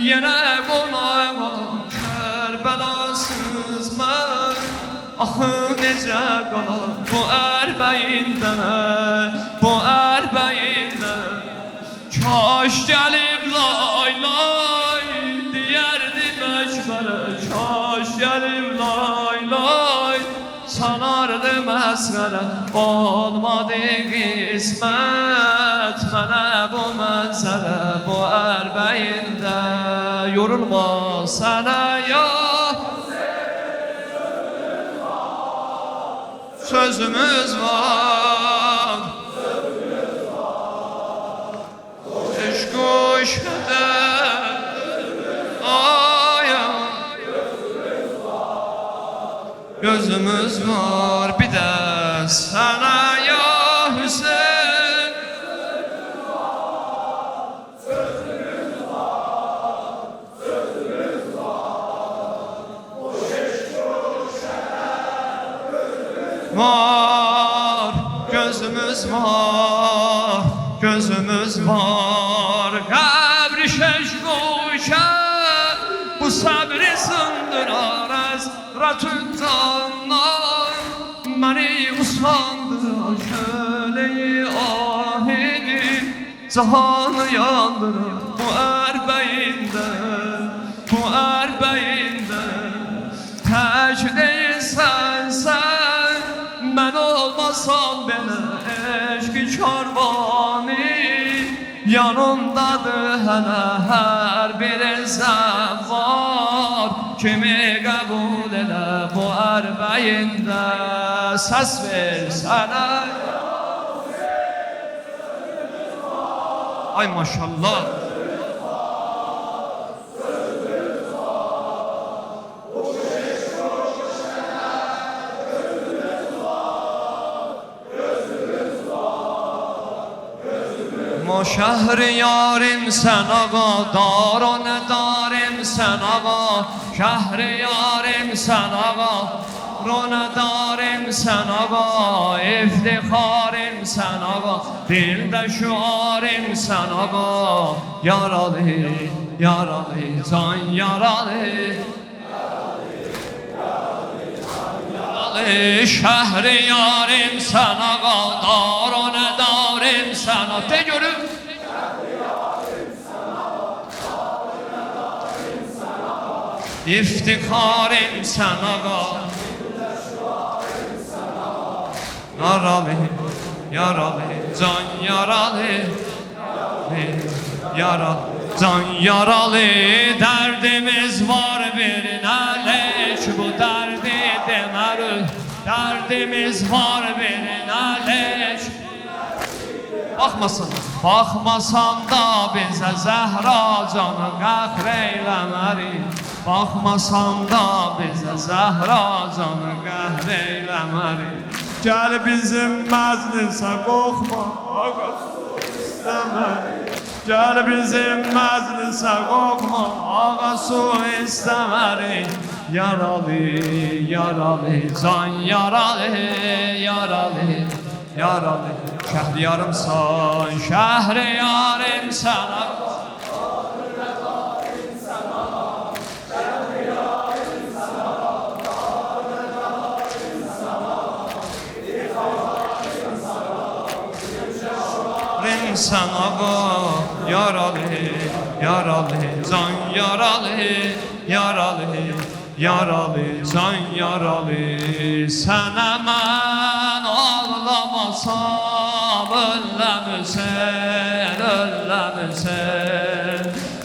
Yenə qonağa Kərbəlasız mən. Axı necə qalar bu Ərbəyində, bu Ərbəyində. Kaş gəlib lay lay deyərdi Məkbərə. Kaş gəlib lay lay sanardı məsğərə. Olmadı qismət mənə bu mənzərə, bu Ərbəyində. Yorulma sənə ya sözümüz var, eşkuş hədə aya gözümüz var. Bir də sənə ya Hüseyin var, gözümüz var, gözümüz var. Qəbri şeşkuşə bu səbri sındırar əzratütanlar. Məni uslandıran köleyi ahini, cahanı yandırır bu Ərbəyində, bu Ərbəyində. Tək deyilsən sən, mən olmasam belə eşq karvanı. yanımdadır hələ hər bir zəvvar. Kimi qəbul elə bu ərbəyində, səs ver sənə. Ay maşallah. ما شهر یاریم سن آقا، دار و نداریم سن آقا. شهر یاریم سن آقا، رو نداریم سن آقا. افتخاریم سن آقا، دلده شعاریم سن آقا. یارالی یارالی زان یارالی شهر یاریم سن آقا، دار و نداریم سن آقا. تجرب افتخاریم سن آقا. یارالی یارالی زان یارالی یارالی زان یارالی. Derdimiz var bir naleş, bu derdi demeru. Derdimiz var bir naleş. Baxmasan, baxmasan da bizə Zəhra canı qəhr eyləməri. Baxmasan da bizə Zəhra canı qəhr eyləməri. Gəl bizim məclisə qorxma, ağa istəməri. Gəl bizim məclisə qorxma, ağa su istəməri. Yaralı, yaralı, can yaralı, yaralı, yaralı. Şəhri yarımsan, şəhri yarimsən. Rimsən ağa, yaralı, yaralı, can yaralı, yaralı, yaralı, can yaralı. Sənə mən ağlamasam, ölləmüsən, ölləmüsən.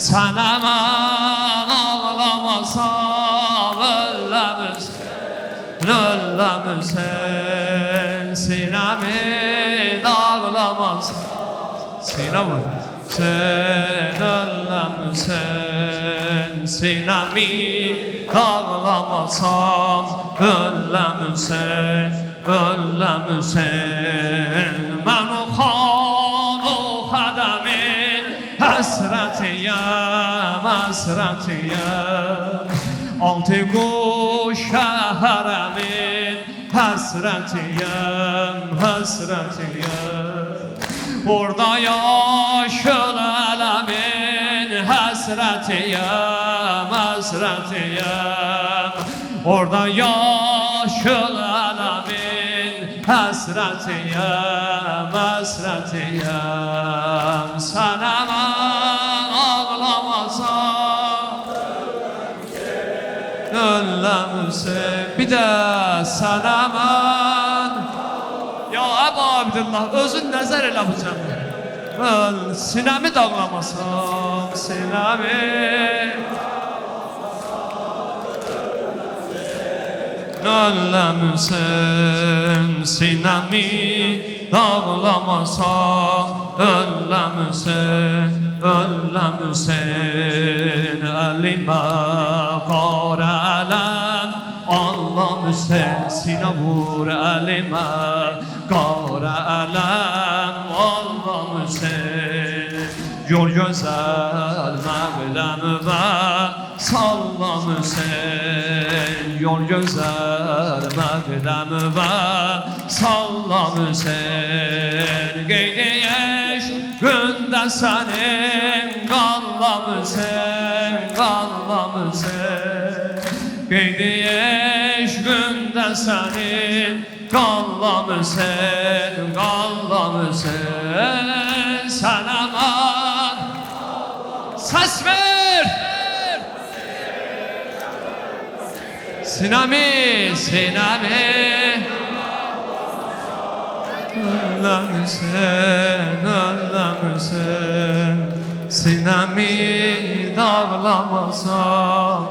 Sənə mən ağlamasam, ölləmüsən, ölləmüsən. Sinəmi dağlamasam, sinəmi sen ölləmüsən. Sinəmi dağlamasam, ölləmüsən, ölləmüsən. Mən o xan, o xədəmin həsrətiyəm, həsrətiyəm. Altı quş şəhərəmin həsrətiyəm, həsrətiyəm. Orada yaşıl ələmin həsrətiyəm, həsrətiyəm. Orada yaşıl ələmin həsrətiyəm, həsrətiyəm. Sənə mən ağlamasam, ölləmüsən. Bir də sənə mən, ya Əbu Abdullah, özün nəzər elə bu cəmə. Sinəmi dağlamasam, sinəmi ölləmüsən. Sinəmi dağlamasam, ölləmüsən, ölləmüsən. Əlimə qar ələm, anlamısən. Sinə vur əlimə qar ələm, anlamısən. Yol gözəl məqdəm və sallamısən. Yol gözəl məqdəm və sallamısən. Qeydiyeş gündə sənin qallamısən, qallamısən. Qeydiyeş gündə sənin qallamısən, qallamısən. Sənə mən səs ver. Sinəmi, sinəmi Ölləmsən, sinəmi dağlamasan.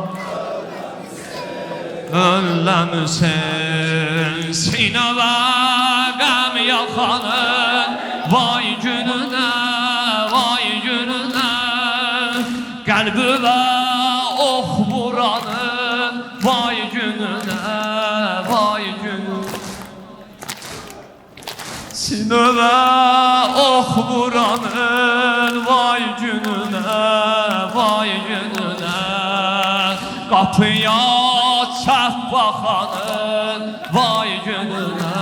Ölləmsən, sinəvə qəm yaxanın. Vay gününə, vay gününə. Qəlbimə ox vuranın. Vay gününə, vay gününə. Sinəvə ox vuranın. Vay gününə, vay gününə. Qapıya çəp baxanın. Vay gününə,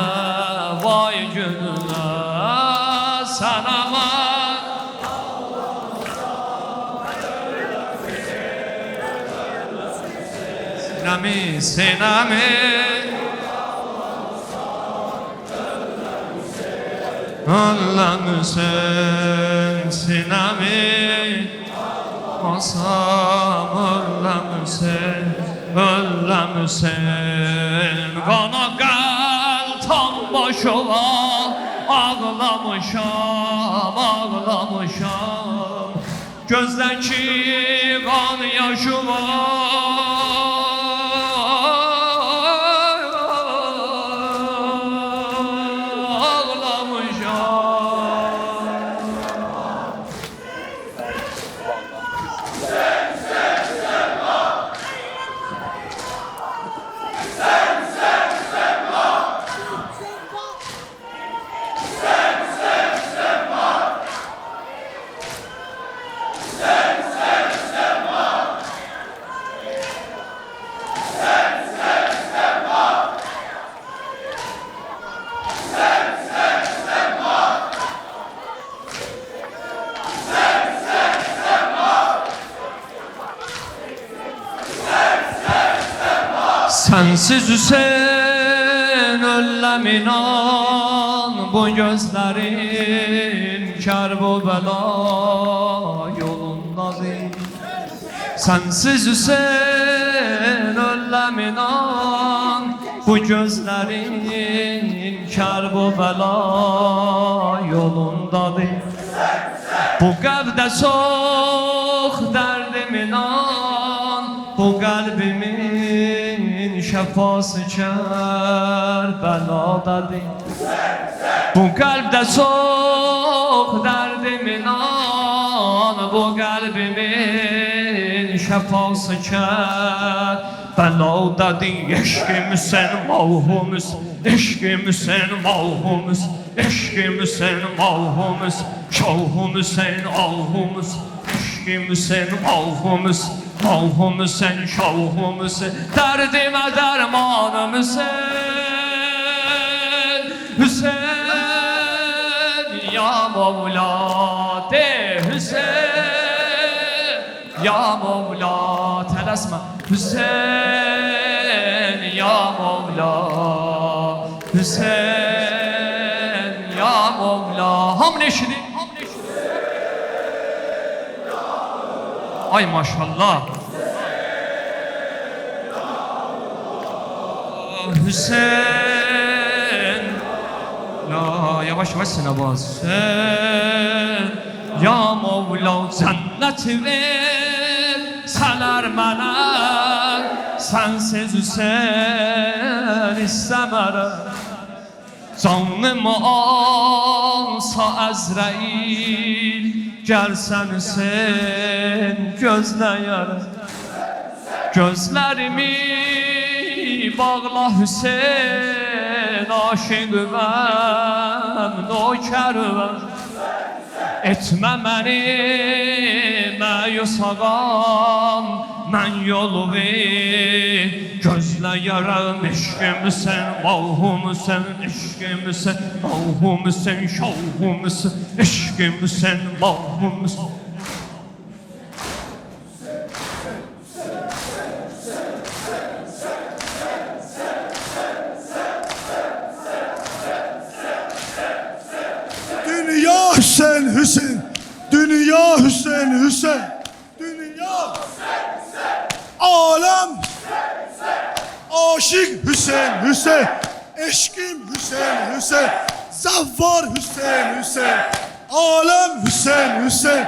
vay gününə. Sənə mən sinəmi, sinəmi ölləmsən, sinəmi masam. Ölləmsən, ölləmsən. Qana qəltan başıma ağlamışam, ağlamışam. Gözdəki qan yaşıma sensiz Hüseyin öllem inan. Bu gözlerin Kerbela yolundadır. Sensiz Hüseyin öllem inan. Bu gözlerin Kerbela yolundadır. Bu qəlbdə çox dərdim inan. Bu qəlbimin şəfası Kərbəladadır. Bu qəlbdə çox dərdim inan. Bu qəlbimin şəfası Kərbəladadır. Eşqim sən mavhumuz, eşqim sən mavhumuz, eşqim sən mavhumuz, şavhumuz sən alhumuz. Eşqim sən mavhumuz, mavhumuz sən şavhumuz. Dərdimə dərmanımız sən Hüseyin ya Mevla. De Hüseyin ya Mevla. Tələsmə Hüseyin ya Mevla. Hüseyin ya Mevla. Hamın eşidi. Ay maşallah. Hüseyin la yavaş yavaş sinabaz. Hüseyin ya Mevla cennet ver sələr mənə. Sensiz Hüseyin istəmərəm. Canımı alsa Əzrail, gəlsən Hüseyin gözləyərəm. Gözlərimi bağla Hüseyin, aşiqvəm, nökərvəm. Etmə məni məyus ağam, mən yolu ver. Gözləyərəm eşqim sən, mavhum sən, eşqim sən, mavhum sən, şavhum sən, eşqim sən, mavhum sən. Dünya Hüseyin, Hüseyin, dünya Hüseyin, Hüseyin, dünya alem aşık Hüseyin, Hüseyin, eşkim Hüseyin, Hüseyin, Zavvar Hüseyin Hüseyin, alem Hüseyin Hüseyin,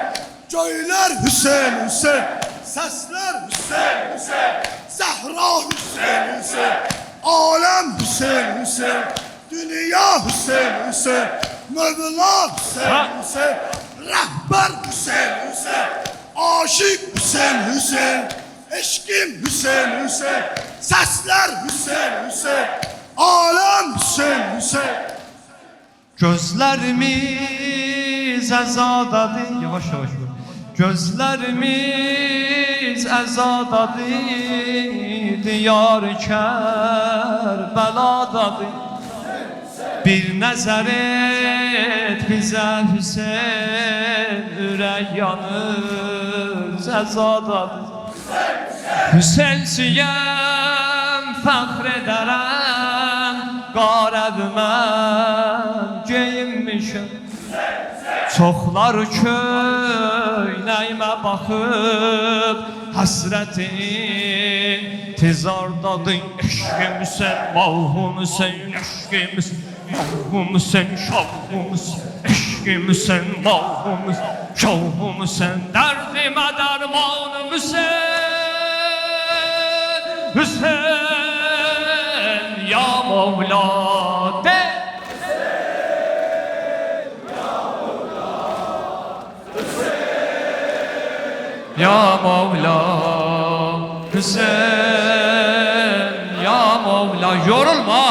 göyler Hüseyin Hüseyin, sesler Hüseyin Hüseyin, Zahra Hüseyin Hüseyin, alem Hüseyin Hüseyin, dünya Hüseyin Hüseyin, Mevla Hüseyin Hüseyin, rehber Hüseyin Hüseyin, aşık Hüseyin Hüseyin, eşkim Hüseyin Hüseyin, sesler Hüseyin Hüseyin, alem Hüseyin Hüseyin. Gözlerimiz əzadadır. Yavaş yavaş vur. Gözlerimiz əzadadır. Diyar Kərbəladadır. Bir nəzər et bizə Hüseyin, ürək yanır cəzadadır. Hüseynsiyəm, fəxr edərəm, qarəvmən geyinmişəm. Çoxlar köynəyimə baxıb, həsrətin tizardadır. Eşqim Hüseyin, mahum Hüseyin, eşqim Hüseyin, mahum Hüseyin, şahum Hüseyin, eşqim Hüseyin, mahum Hüseyin, şahum Hüseyin, dərdimə dərmanım Hüseyin, Hüseyin, ya Mevla de. Ya Mevla Hüseyin, ya Mevla, yorulma.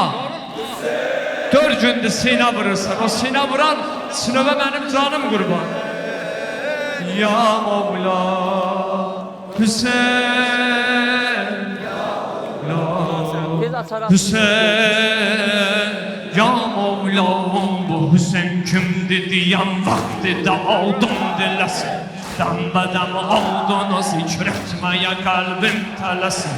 4 gündür sinə vurursan, o sinə vuran sinəvə mənim canım qurban. Ya Mevla Hüseyin, ya Hüseyin, ya Mevlam, bu Hüseyin kimdir diyen vakti de aldım dilesin. Dambadam aldın zikr etmeye kalbim talesin.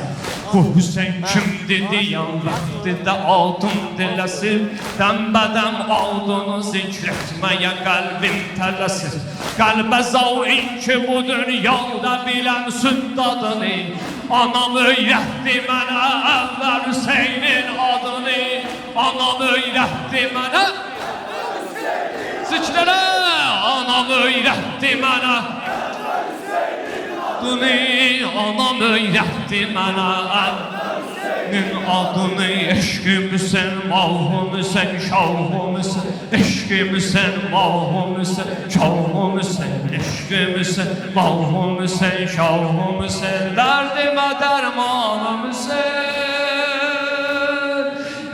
Bu Hüseyin kimdir diyen vakti de aldım dilesin. Dambadam aldın zikr etmeye kalbim talesin. Kalbe zavin ki bu dünyada bilen süddadını. Anam öğretti mənə əvvəl Hüseynin adını. Anam öğretti mənə Ziklərə. Anam öğretti mənə adını. Anam öğretti mənə əvvəlin adını. Eşqim Hüseyin, mahum Hüseyin, şahum Hüseyin, eşqim Hüseyin, mahum Hüseyin, şahum Hüseyin, eşqim Hüseyin, mahum Hüseyin, şahum Hüseyin, dərdimə dərmanım Hüseyin,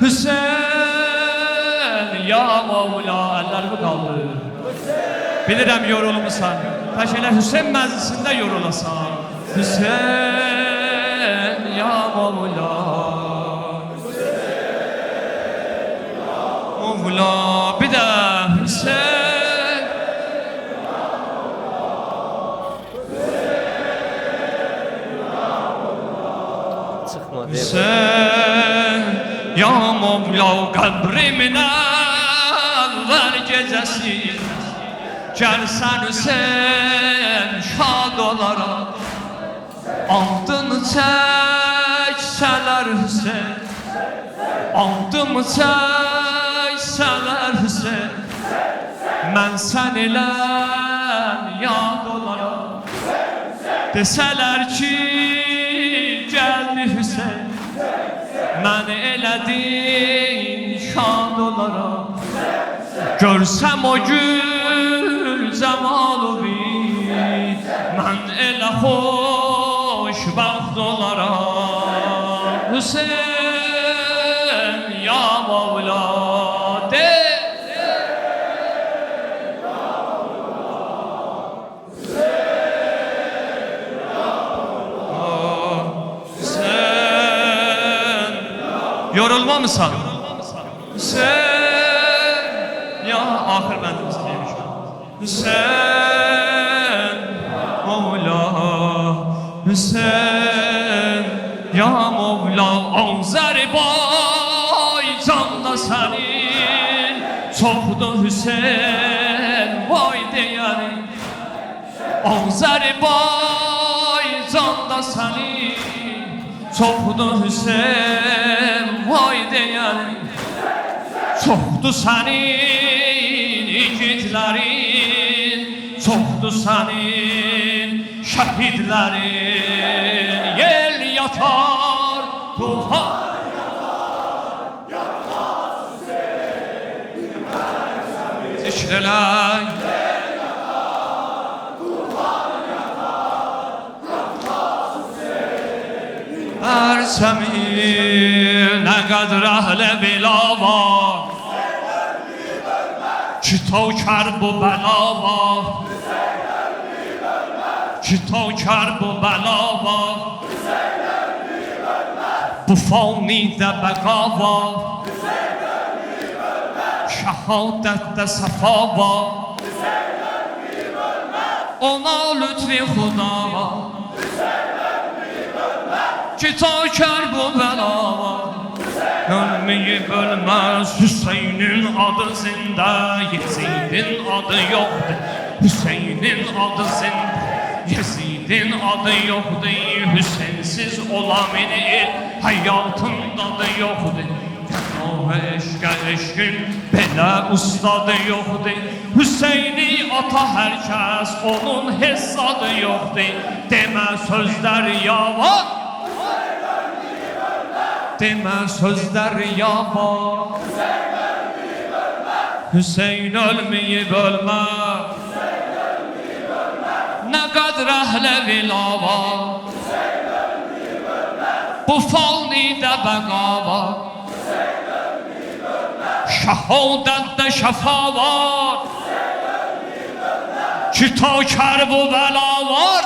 Hüseyin, ya Mevla. Əllərimi qaldır. Bilirəm yorulmusan, tək elə Hüseyin məclisində yorulasan. Hüseyin, ya Mevla, Mevla, bir də Hüseyin, Hüseyin, ya Mevla, qəbrimin əvvəl gecəsi. Gəlsən Hüseyin, şad olaraq, andını çəksələr Hüseyin, andımı çəksələr Hüseyin, mən sən ilə yad olaraq, desələr ki gəldi Hüseyin, mən elədim şad olaraq, görsəm o gül cəmalubi, mən elə xoşbəxt olaraq. Hüseyin, ya Mevla de. Hüseyin, yorulmamısan? Hüseyin, ya ahir bendimiz neymiş? Hüseyin, Mevla, Hüseyin, ya Mevla, Azərbaycanda sənin çoxdur Hüseyin, vay deyənin. Azərbaycanda sənin çoxdur Hüseyin, vay deyənin. Çoxdur sənin çoxdur sənin şəhidlərin. Yel yatar, tufan zikr elək. Ərsəmin nə qədər əhlə bila var, ki tavkar bu bəla var, ki tavkar bu bəla var, bu fanidə bəqa var, şəhadətdə səfa var, ona lütfi xuda var, ki tavkar bu bəla var. Ölmeyip ölmez Hüseyin'in adı zinde, Yezid'in adı yoktu. Hüseyin'in adı zinde, Yezid'in adı yoktu. Hüseyinsiz olamayın, hayatın adı yoktu. O eşke eşkin belə ustadı yoktu. Hüseyin'i ata herkes, onun hessadı yoktu. Deme sözler yavan, deme sözler yalan. Hüseyin ölmeyip ölmez, ne kadar ehle vila var, bu fanide bəqa var, şəhadətdə şəfa var, ki tavkar bu bəla var.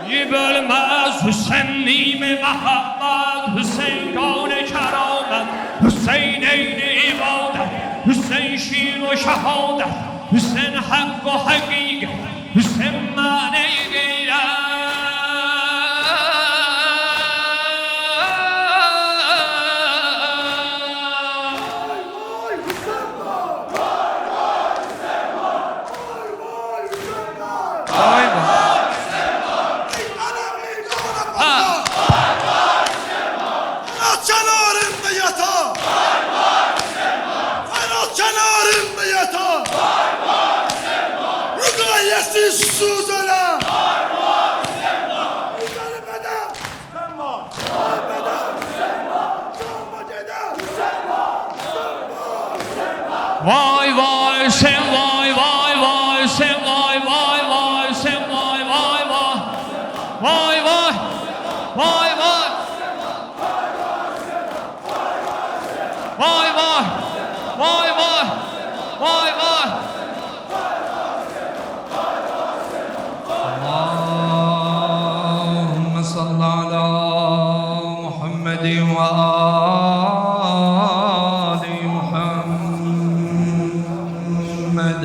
Yib ölmez Hüseyin'im mehabbet, Hüseyin gâne keramet, Hüseyin eyni ibadet, Hüseyin şiir o şehadet, Hüseyin hak o hakikat, Hüseyin mâne-i gayret. Kenarında yata, Ferhat kenarında yata, Rüqayyesiz susuz öle, Güzelim eder, sen var, Güzelim eder, sen var, Canma gider, sen var, sen var. Vay vay sen vay vay vay sen vay vay vay sen vay vay vay vay vay vay vay. Vay vay, vay vay, vay vay. Allahümme salli ala Muhammedin ve ali Muhammed.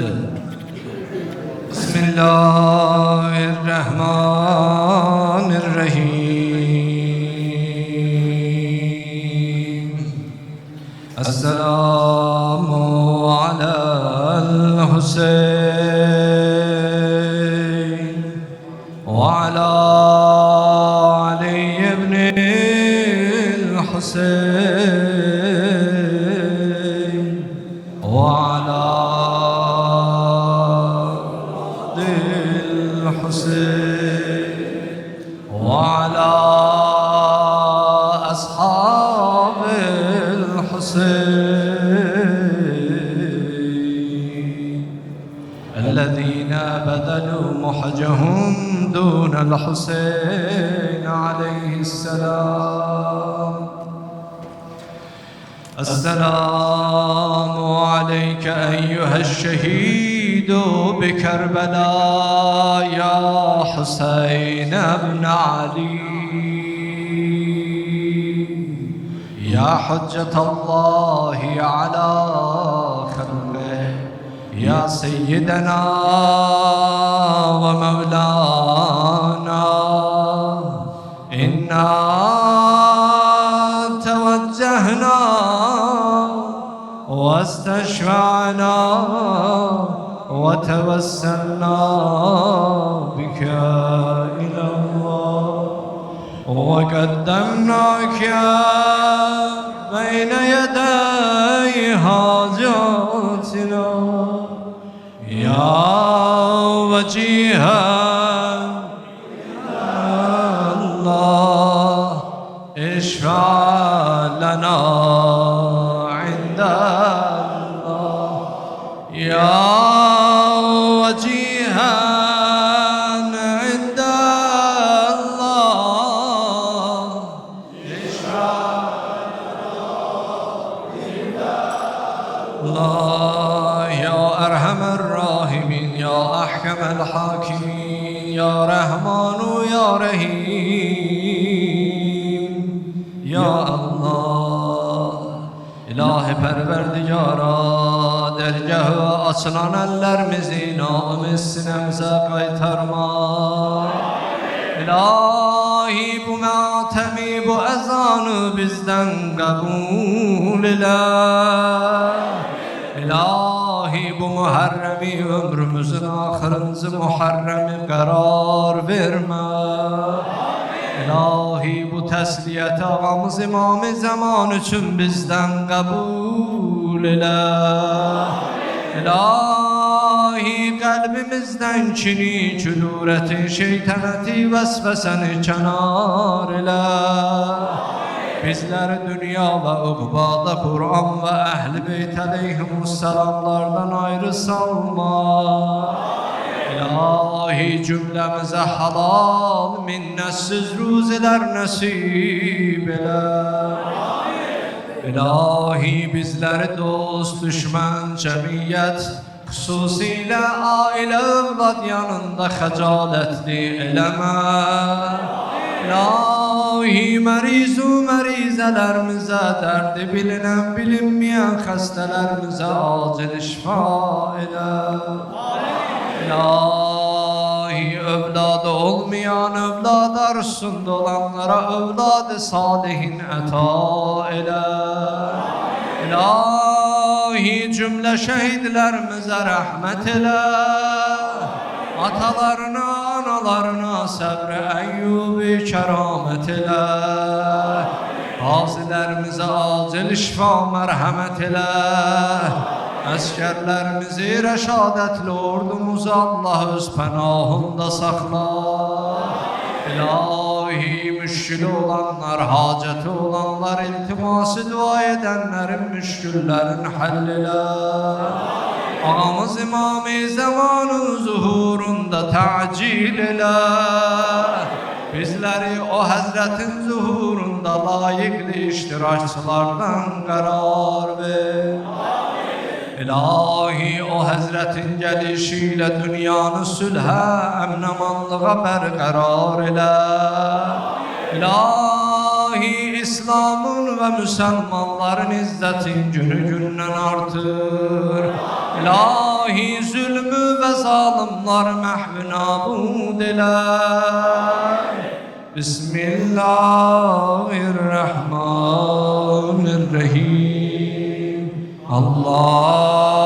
Bismillahirrahmanirrahim. Esselamu alel Hüseyin ve ala Ali ibnil Hüseyin ve ala Dil Hüseyin ve ala ashabil Hüseyin الذين بذلوا محجهم دون الحسين عليه السلام. السلام عليك أيها الشهيد بكربلاء يا حسين بن علي، يا حجة الله على خلقه، يا سيدنا ومولانا. إنا توجهنا واستشفعنا وتوسلنا بك إلى الله، وقدمناك بين يدي حاجاتنا يا وجيها الله اشفع لنا عند الله يا وجيها عند الله الله يا أرحم الراحمين يا أحكم الحاكمين يا رحمن يا رحيم يا الله İlahi Perverdigara dergahı açılan ellerimizi namımız sinemize kaytarma. İlahi bu matemi bu ezanı bizden kabul ile. İlahi bu muharremi ömrümüzün ahırıncı muharremi karar verme. İlahi bu təsliyyət ağamız İmam-ı Zaman üçün bizdən qəbul elə. İlahi qəlbimizdən kini, külurəti, şeytanəti, vəsvəsəni kənar elə. Bizləri dünya və uqbada Qur'an və əhl-i beyt əleyhimussalamlardan ayrı salma. İlahi cümləmizə halal, minnətsiz ruzilər nəsib elə. İlahi bizləri dost, düşmən, cəmiyyət, xüsusilə ailə övlad yanında xəcalətli eləmə. İlahi mərizu mərizələrimizə, dərdi bilinən, bilinməyən xəstələrimizə acil şifa elə. İlahi övladı olmayan, övlad arzusunda olanlara övladı salihin əta elə. İlahi cümlə şəhidlərimizə rəhmət elə. Atalarına, analarına səbr-i əyyubi kəramət elə. Qazilərimizə acil şifa mərhəmət elə. Əskərlərimizi rəşadətli ordumuzu Allah öz pənahında saxla. İlahi müşkülü olanlar, hacəti olanlar, iltiması dua edənlərin müşküllərin həll elə. Ağamız İmam-ı Zamanın zuhurunda təcil elə. Bizləri o Həzrətin zuhurunda layiqli iştirakçılardan qərar ver. İlahi o Həzrətin gəlişiyle dünyanı sülhə, əmnamanlığa bərqərar elə. İlahi İslamın və müsəlmanların izzətin günü gündən artır. İlahi zülmü və zalimlar məhv nabud elə. Bismillahirrahmanirrahim. Allahümme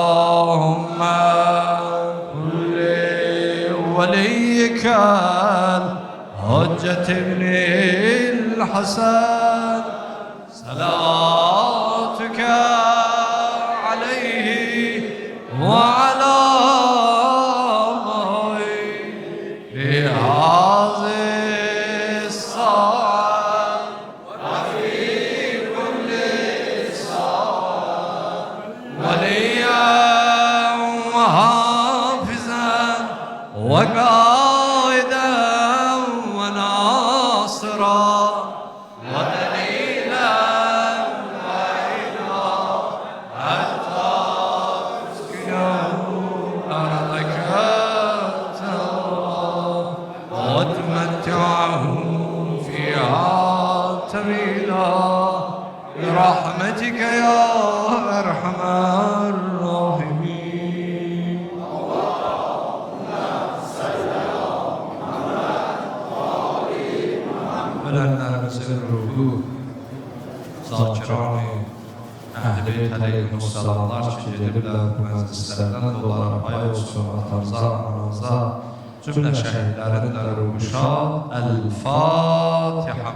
kulli veliyyikel Haccet ibnil Hasan salatüke aleyhi ve ala fi hazis saat ve fi kulli saat veliyen ve hafizan ve qaiden ve nasira ve delilen ve ilah hatta tüskünahu aradakatullah ve tümetti'ahu fiha tevila birahmetike ya erhamer rahimin. Ölenlerimizin ruhu, zakirani, Əhl-i Beyt əleyhimussalamlar ki, gediblər bu məclislərdən dolara pay olsun atamıza, anamıza, cümlə şəhidlərin də ruhu şad. El-Fatiha.